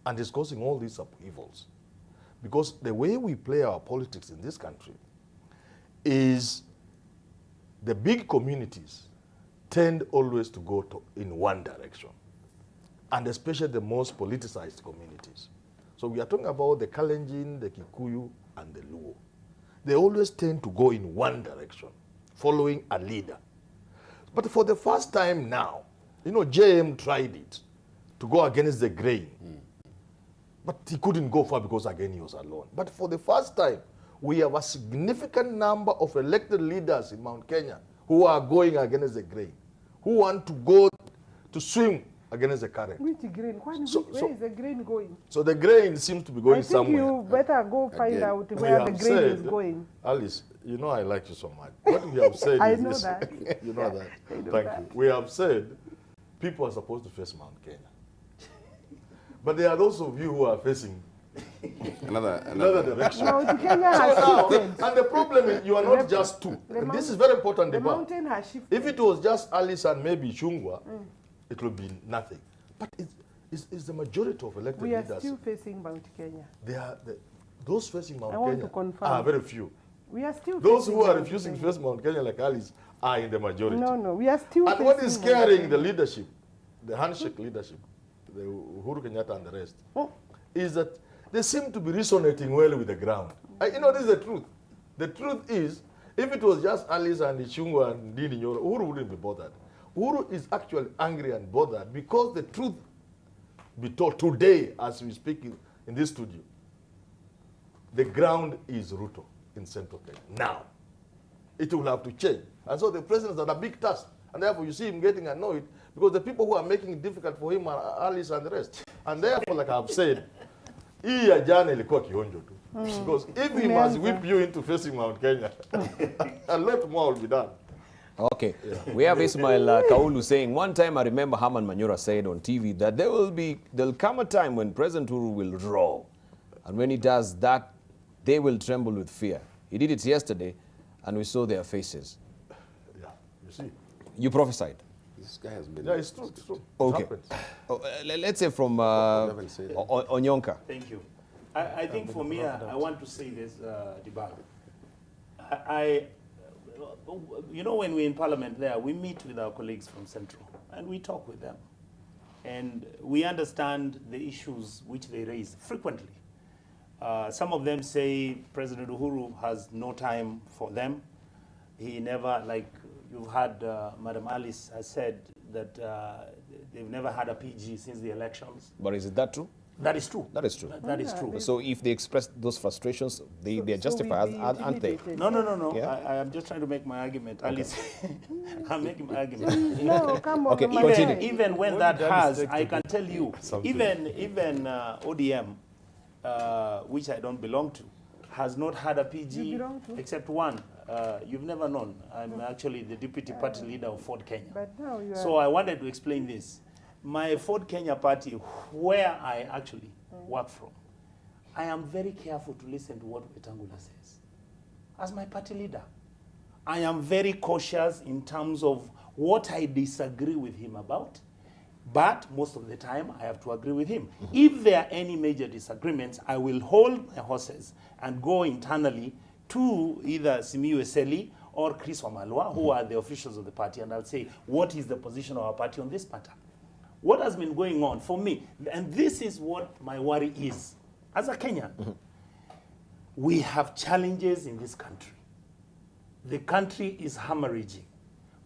And it's causing all these upheavals. Because the way we play our politics in this country is the big communities tend always to go in one direction. And especially the most politicized communities. So we are talking about the Kalenjin, the Kikuyu, and the Luo. They always tend to go in one direction, following a leader. But for the first time now, you know, JM tried it to go against the grain. But he couldn't go far because, again, he was alone. But for the first time, we have a significant number of elected leaders in Mount Kenya who are going against the grain, who want to go to swim against the current. Which grain? Where is the grain going? So the grain seems to be going somewhere. I think you better go find out where the grain is going. Alice, you know I like you so much. What we have said I is know this. that. You know that. I know Thank that. you. We have said people are supposed to face Mount Kenya. But there are those of you who are facing another direction. Mount Kenya has shifted. And the problem is you are not just two. And this is very important. The mountain has shifted. If it was just Alice and maybe Chungwa, it would be nothing. But it's the majority of elected We are leaders. still facing Mount Kenya. Those facing Mount I want Kenya to confirm. are very few. We are still Those facing who are Mount refusing to Kenya. face Mount Kenya like Alice are in the majority. No, we are still And facing what is Mount scaring Kenya. the leadership, the handshake leadership, the Uhuru Kenyatta and the rest, is that they seem to be resonating well with the ground. You know, this is the truth. The truth is, if it was just Alice and Ichungwa and Dini Nyoro, Uhuru wouldn't be bothered. Uhuru is actually angry and bothered because the truth be told today, as we speak in this studio, the ground is Ruto in Central Kenya. Now, it will have to change. And so the president has a big task. And therefore, you see him getting annoyed because the people who are making it difficult for him are Alice and the rest. And therefore, like I've said, hii ya jana ilikuwa kionjo tu. Because if he must whip you into facing Mount Kenya, a lot more will be done. Okay, we have Ismail Kaulu saying, one time I remember Herman Manyora said on TV that there'll come a time when President Uhuru will roar. And when he does that, they will tremble with fear. He did it yesterday, and we saw their faces. Yeah, you see. You prophesied. This guy has been... Yeah, it's true. It's true. Okay. Let's say from Onyonka. Thank you. I think for me, I want to say this, Dibala. You know, when we're in Parliament there, we meet with our colleagues from Central, and we talk with them. And we understand the issues which they raise frequently. Some of them say President Uhuru has no time for them. He never, like you've had Madam Alice has said, that they've never had a PG since the elections. But is it that true? That is true. That is true. That is true. So if they express those frustrations, they are justified, aren't they? No. Yeah? I am just trying to make my argument. Alice, I'm making my argument. No, come on. Okay, continue. Even when that has, I can tell you, even ODM, which I don't belong to, has not had a PG except one. You've never known. I'm actually the deputy party leader of Ford Kenya. But now you are... So I wanted to explain this. my Ford Kenya party, where I actually work from, I am very careful to listen to what Wetangula says. As my party leader, I am very cautious in terms of what I disagree with him about, but most of the time I have to agree with him. If there are any major disagreements, I will hold my horses and go internally to either Simiyu Eseli or Chris Wamalwa, who are the officials of the party, and I'll say, what is the position of our party on this matter? What has been going on for me, and this is what my worry is, as a Kenyan, we have challenges in this country. The country is hemorrhaging.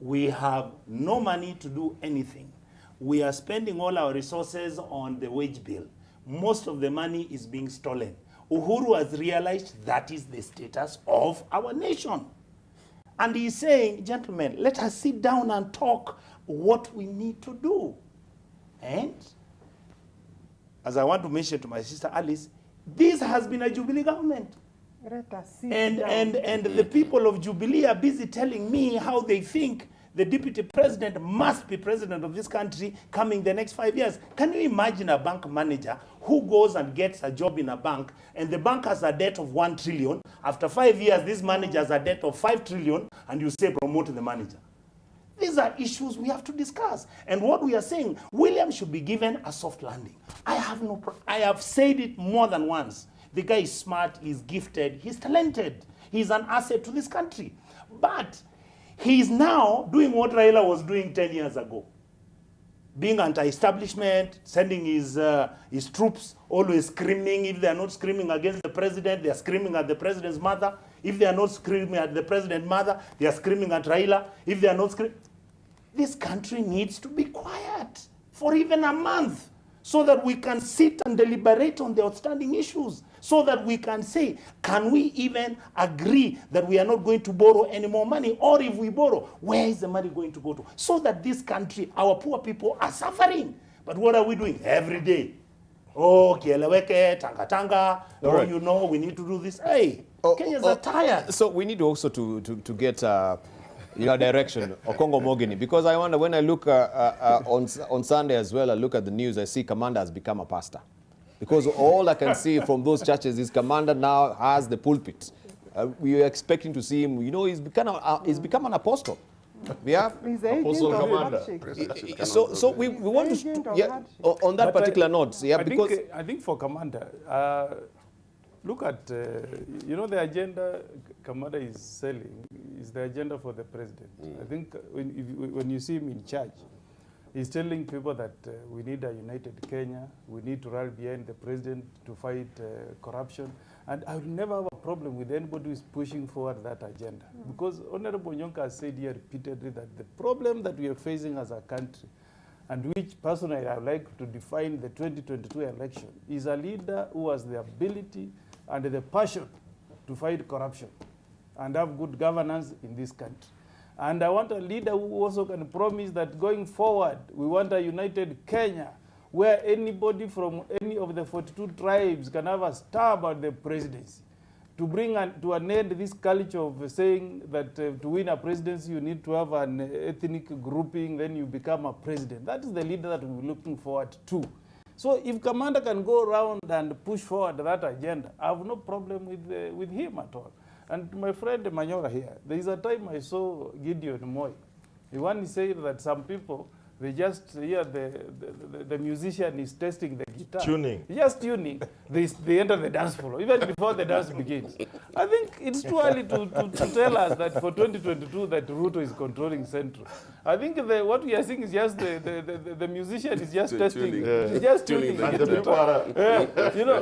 We have no money to do anything. We are spending all our resources on the wage bill. Most of the money is being stolen. Uhuru has realized that is the status of our nation. And he's saying, gentlemen, let us sit down and talk what we need to do. And as I want to mention to my sister Alice, this has been a Jubilee government. Let us sit And down. the people of Jubilee are busy telling me how they think the deputy president must be president of this country coming the next 5 years. Can you imagine a bank manager who goes and gets a job in a bank and the bank has a debt of 1 trillion. After 5 years, this manager has a debt of 5 trillion and you say promote the manager. These are issues we have to discuss. And what we are saying, William should be given a soft landing. I have said it more than once. The guy is smart, he's gifted, he's talented. He's an asset to this country. But he's now doing what Raila was doing 10 years ago. Being anti-establishment, sending his troops, always screaming. If they are not screaming against the president, they are screaming at the president's mother. If they are not screaming at the president's mother, they are screaming at Raila. If they are not screaming... This country needs to be quiet for even a month so that we can sit and deliberate on the outstanding issues, so that we can say, can we even agree that we are not going to borrow any more money? Or if we borrow, where is the money going to go to? So that this country, our poor people are suffering. But what are we doing every day? Oh, kieleweke, tanga. Oh, right. you know, we need to do this. Hey, Kenyans are tired. So we need also to get direction, Okongo Mogini, because I wonder, when I look on Sunday as well, I look at the news, I see Commander has become a pastor. Because all I can see from those churches is Commander now has the pulpit. We are expecting to see him, you know, he's become an apostle. Yeah. He's the agent Apostle of Commander. handshake. So we want to, on that particular note, yeah, because... I think for Commander, look at, you know, the agenda Kamada is selling is the agenda for the president. I think when you see him in charge, he's telling people that we need a united Kenya, we need to rally behind the president to fight corruption. And I will never have a problem with anybody who is pushing forward that agenda. Because Honorable Nyonka has said here repeatedly that the problem that we are facing as a country, and which personally I would like to define the 2022 election, is a leader who has the ability and the passion to fight corruption and have good governance in this country. And I want a leader who also can promise that going forward, we want a united Kenya where anybody from any of the 42 tribes can have a stab at the presidency. To bring to an end this culture of saying that to win a presidency, you need to have an ethnic grouping, then you become a president. That is the leader that we're looking forward to. So if Commander can go around and push forward that agenda, I have no problem with him at all. And my friend Manyora here, there is a time I saw Gideon Moi. He said that some people, they just hear the musician is testing the guitar. Tuning. Just tuning. They enter the dance floor, even before the dance begins. I think it's too early to tell us that for 2022 that Ruto is controlling Central. I think what we are seeing is just the musician is just testing. He's just tuning. And the people are... You know,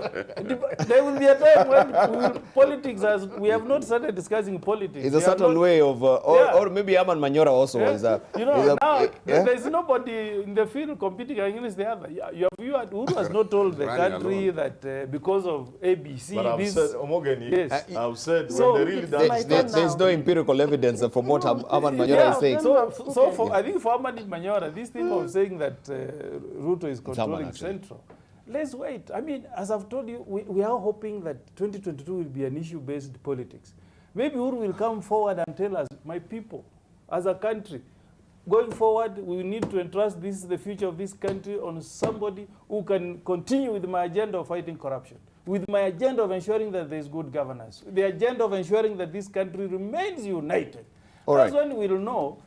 there will be a time when politics, as we have not started discussing politics. It's a subtle way of, or maybe Aman Manyora also is a... You know, now there is nobody in the field competing against the other. Uhuru has not told the country that because of ABC. But I've said, Omogeni, yes. I've said So when they really done... There's no empirical evidence from what Aman Manyora is saying. So I think for Aman Manyora, this thing of saying that Ruto is controlling Central, let's wait. I mean, as I've told you, we are hoping that 2022 will be an issue-based politics. Maybe Uhuru will come forward and tell us, my people, as a country, going forward, we need to entrust this, the future of this country, on somebody who can continue with my agenda of fighting corruption, with my agenda of ensuring that there is good governance, the agenda of ensuring that this country remains united. That's when we'll know,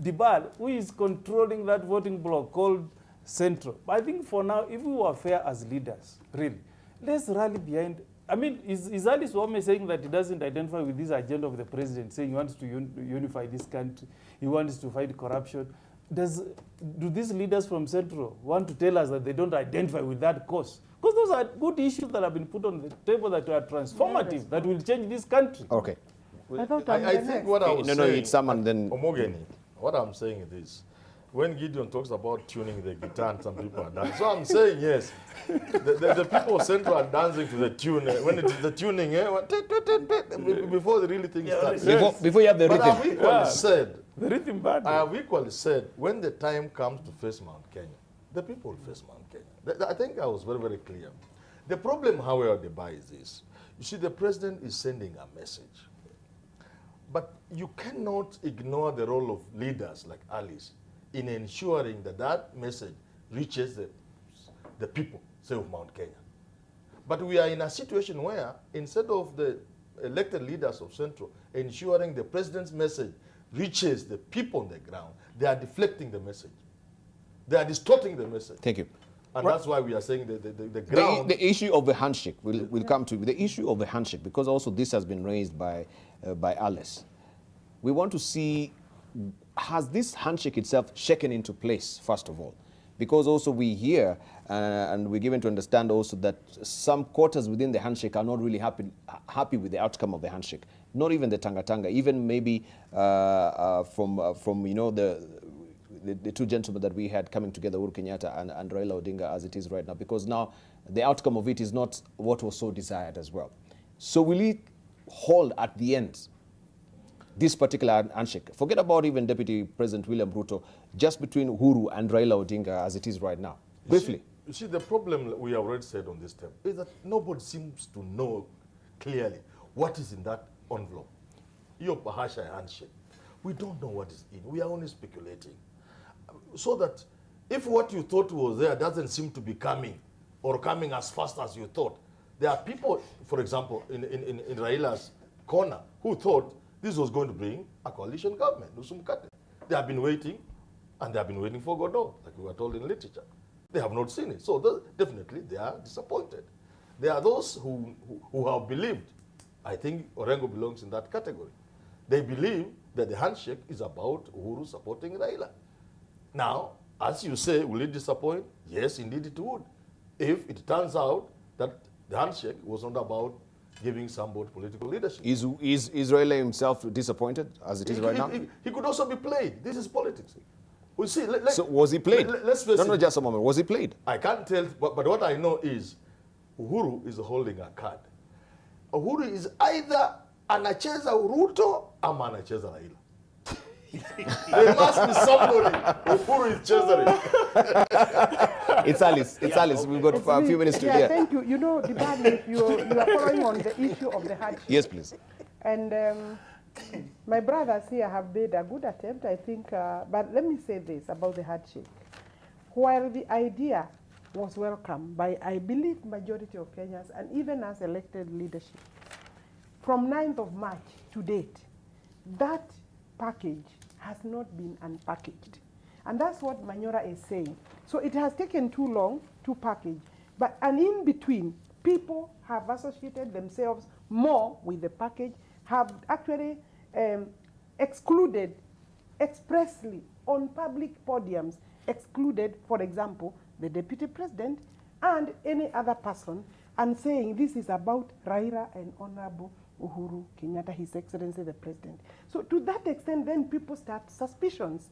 Dibal, who is controlling that voting bloc called Central. But I think for now, if we were fair as leaders, really, let's rally behind. I mean, is Alice Wame saying that he doesn't identify with this agenda of the president, saying he wants to unify this country, he wants to fight corruption? Do these leaders from Central want to tell us that they don't identify with that cause? Because those are good issues that have been put on the table that are transformative, that will change this country. Okay. I think what I was saying, it's someone then. Omogeni, what I'm saying is this. When Gideon talks about tuning the guitar, and some people are dancing. So I'm saying, yes, the people of Central are dancing to the tune. When it is the tuning, before the really thing starts. Before you have the but rhythm. I've equally said, the rhythm bad. I have equally said, when the time comes to face Mount Kenya, the people will face Mount Kenya. I think I was very, very clear. The problem, however, Dubai is this. You see, the president is sending a message. But you cannot ignore the role of leaders like Alice in ensuring that that message reaches the people, say, of Mount Kenya. But we are in a situation where, instead of the elected leaders of Central ensuring the president's message reaches the people on the ground, they are deflecting the message. They are distorting the message. Thank you. And that's why we are saying the ground... The issue of the handshake, we'll come to the issue of the handshake, because also this has been raised by Alice. We want to see, has this handshake itself shaken into place, first of all? Because also we hear, and we're given to understand also that some quarters within the handshake are not really happy with the outcome of the handshake. Not even the Tanga, even maybe from you know, the two gentlemen that we had coming together, Uhuru Kenyatta and Raila Odinga, as it is right now, because now the outcome of it is not what was so desired as well. So will it hold at the end, this particular handshake? Forget about even Deputy President William Ruto, just between Uhuru and Raila Odinga as it is right now. Briefly. You see, the problem we have already said on this term is that nobody seems to know clearly what is in that envelope. Your Bahasha handshake. We don't know what is in. We are only speculating. So that if what you thought was there doesn't seem to be coming, or coming as fast as you thought, there are people, for example, in Raila's corner, who thought this was going to bring a coalition government, Nusumkate. They have been waiting, and they have been waiting for Godot, like we were told in literature. They have not seen it. So definitely they are disappointed. There are those who have believed. I think Orengo belongs in that category. They believe that the handshake is about Uhuru supporting Raila. Now, as you say, will it disappoint? Yes, indeed it would. If it turns out that the handshake was not about giving somebody political leadership. Is Raila himself disappointed as it is right now? He could also be played. This is politics. We see. So was he played? Let's face it. No, just a moment. Was he played? I can't tell, but what I know is Uhuru is holding a card. Uhuru is either anacheza Ruto or anacheza Raila. There must be somebody Uhuru is chasing. It's Alice. It's Alice. We've got a few minutes to hear. Thank you. You know, the bad you are following on the issue of the hardship. Yes, please. And my brothers here have made a good attempt, I think. But let me say this about the hardship. While the idea was welcome by, I believe, majority of Kenyans, and even as elected leadership, from 9th of March to date, that package has not been unpackaged. And that's what Manyora is saying. So it has taken too long to package. And in between, people have associated themselves more with the package, have actually excluded expressly on public podiums, excluded, for example, the deputy president and any other person, and saying this is about Raila and Honorable Uhuru Kenyatta, His Excellency the President. So to that extent, then people start suspicions.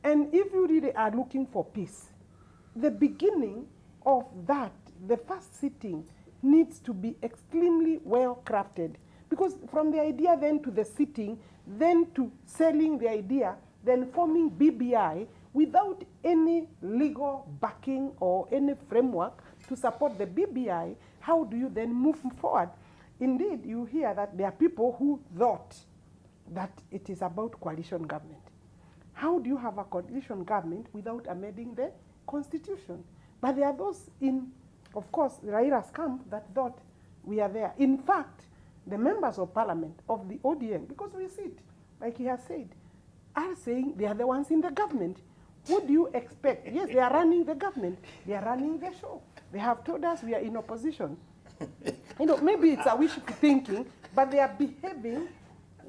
And if you really are looking for peace, the beginning of that, the first sitting, needs to be extremely well crafted. Because from the idea then to the sitting, then to selling the idea, then forming BBI without any legal backing or any framework to support the BBI, how do you then move forward? Indeed, you hear that there are people who thought that it is about coalition government. How do you have a coalition government without amending the constitution? But there are those in, of course, Raila's camp that thought we are there. In fact, the members of parliament of the ODM, because we see it, like he has said, are saying they are the ones in the government. What do you expect? Yes, they are running the government. They are running the show. They have told us we are in opposition. You know, maybe it's a wishful thinking, but they are behaving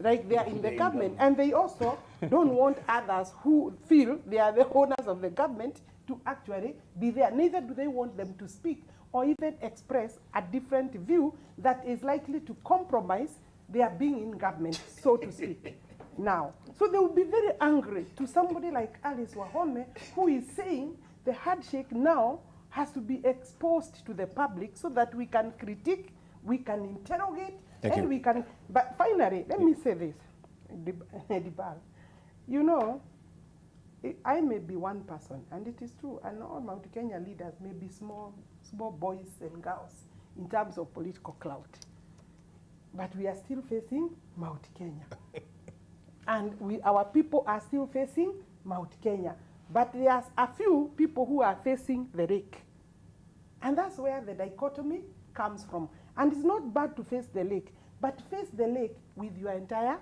like they are in the government. And they also don't want others who feel they are the owners of the government to actually be there. Neither do they want them to speak or even express a different view that is likely to compromise their being in government, so to speak. Now, so they will be very angry to somebody like Alice Wahome, who is saying the handshake now has to be exposed to the public so that we can critique, we can interrogate, and we can. But finally, let me say this, Dibal. You know, I may be one person, and it is true, and all Mount Kenya leaders may be small boys and girls in terms of political clout. But we are still facing Mount Kenya. And our people are still facing Mount Kenya. But there's a few people who are facing the lake. And that's where the dichotomy comes from. And it's not bad to face the lake, but face the lake with your entire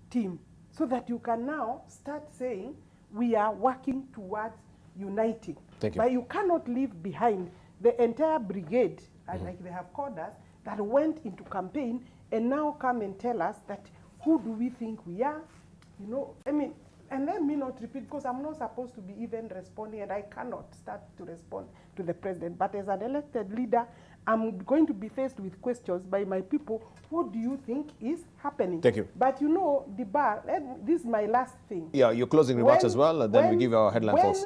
team so that you can now start saying we are working towards uniting. Thank you. But you cannot leave behind the entire brigade, like they have called us, that went into campaign and now come and tell us that who do we think we are? You know, I mean, and let me not repeat, because I'm not supposed to be even responding, and I cannot start to respond to the president. But as an elected leader, I'm going to be faced with questions by my people. What do you think is happening? Thank you. But you know, the bar, this is my last thing. Yeah, your closing remarks as well, and then we give our headline thoughts.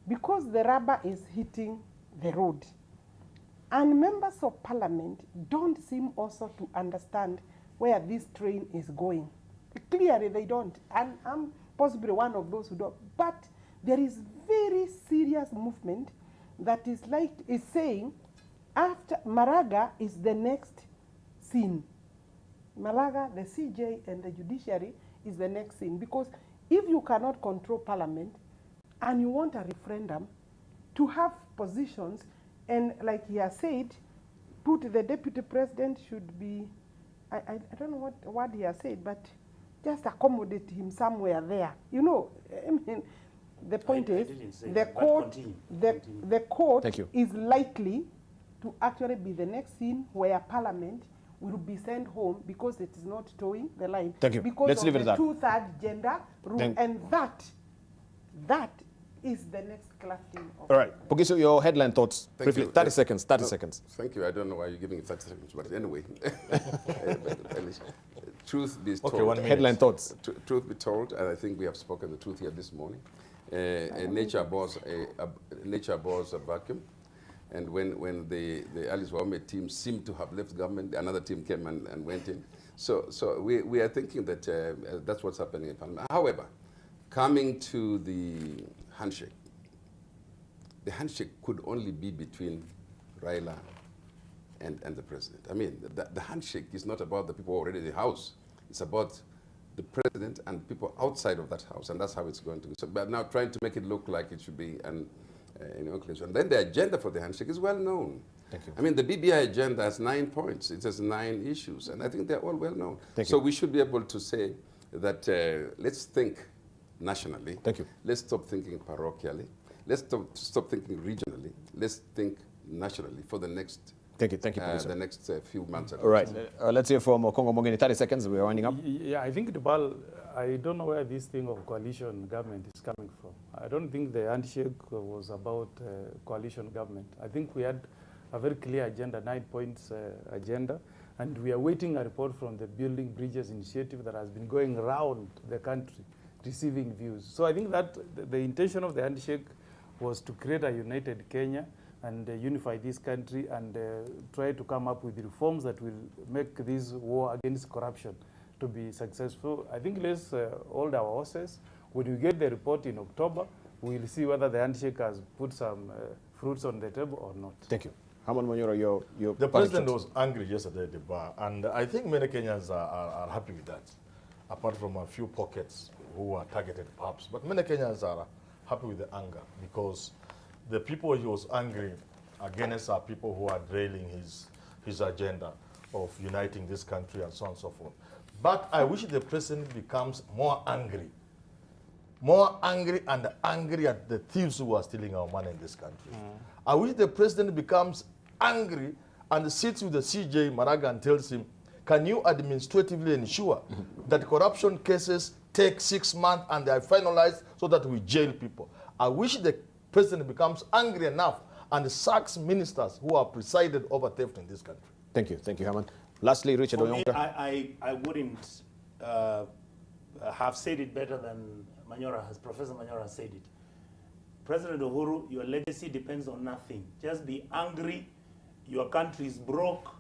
Because the rubber is hitting the road, and members of parliament don't seem also to understand where this train is going. Clearly they don't, and I'm possibly one of those who don't. But there is very serious movement that is saying after Maraga is the next scene. Malaga, the CJ, and the judiciary is the next scene. Because if you cannot control parliament and you want a referendum to have positions, and like he has said, put the deputy president should be, I don't know what he has said, but just accommodate him somewhere there. You know, I mean, the point is, the court is likely to actually be the next scene where parliament will be sent home because it is not towing the line. Thank you. Because Let's of leave it the at that. two-third gender rule, and that is the next clashing of. All right, Pogiso, your headline thoughts. Thank Briefly, you. 30 seconds, 30 seconds. Thank you. I don't know why you're giving it 30 seconds, but anyway. Truth be told. Okay, 1 minute. Headline thoughts. Truth be told, and I think we have spoken the truth here this morning. Nature bores a vacuum, and when the Alice Wahome team seemed to have left government, another team came and went in. So we are thinking that that's what's happening in Parliament. However, coming to the handshake could only be between Raila and the president. I mean, the handshake is not about the people already in the house. It's about the president and people outside of that house, and that's how it's going to be. So, but now trying to make it look like it should be an inclusion. And then the agenda for the handshake is well known. Thank you. I mean, the BBI agenda has 9 points. It has 9 issues, and I think they're all well known. So we should be able to say that let's think nationally. Thank you. Let's stop thinking parochially. Let's stop thinking regionally. Let's think nationally for the next. Thank you, Professor. The next few months. All right, let's hear from Congo Mongeni. 30 seconds, we're winding up. Yeah, I think, Dubal, I don't know where this thing of coalition government is coming from. I don't think the handshake was about coalition government. I think we had a very clear agenda, 9 points agenda, and we are waiting a report from the Building Bridges initiative that has been going around the country, receiving views. So I think that the intention of the handshake was to create a united Kenya and unify this country and try to come up with reforms that will make this war against corruption to be successful. I think let's hold our horses. When we get the report in October, we'll see whether the handshake has put some fruits on the table or not. Thank you. Haman Manyora, the president was angry yesterday at the bar, and I think many Kenyans are happy with that, apart from a few pockets who are targeted perhaps. But many Kenyans are happy with the anger because the people he was angry against are people who are derailing his agenda of uniting this country and so on and so forth. But I wish the president becomes more angry and angry at the thieves who are stealing our money in this country. I wish the president becomes angry and sits with the CJ Maraga and tells him, can you administratively ensure that corruption cases take 6 months and they are finalized so that we jail people? I wish the president becomes angry enough and sacks ministers who are presided over theft in this country. Thank you, Herman. Lastly, Richard For me, Onyonka. I wouldn't have said it better than Professor Manyora has said it. President Uhuru, your legacy depends on nothing. Just be angry. Your country is broke.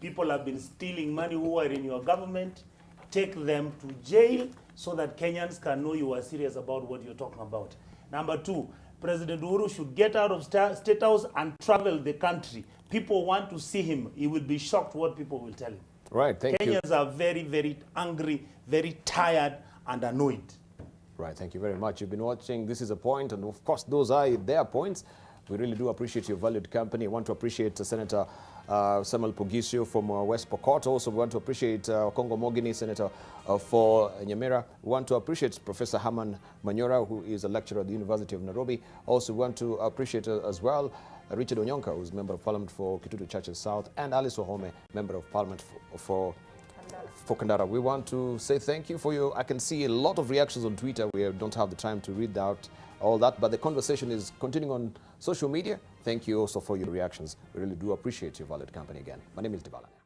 People have been stealing money who are in your government. Take them to jail so that Kenyans can know you are serious about what you're talking about. Number 2, President Uhuru should get out of State House and travel the country. People want to see him. He will be shocked what people will tell him. Right, thank you. Kenyans are very, very angry, very tired and annoyed. Right, thank you very much. You've been watching This Is a Point, and of course, those are their points. We really do appreciate your valued company. I want to appreciate Senator Samuel Pogisio from West Pokot. Also, we want to appreciate Kongo Mogini, Senator for Nyamira. We want to appreciate Professor Herman Manyora, who is a lecturer at the University of Nairobi. Also, we want to appreciate as well Richard Onyonka, who's Member of Parliament for Kitutu Churches South, and Alice Wahome, Member of Parliament for Kandara. We want to say thank you for your, I can see a lot of reactions on Twitter. We don't have the time to read out all that, but the conversation is continuing on social media. Thank you also for your reactions. We really do appreciate your valued company again. My name is Dibala.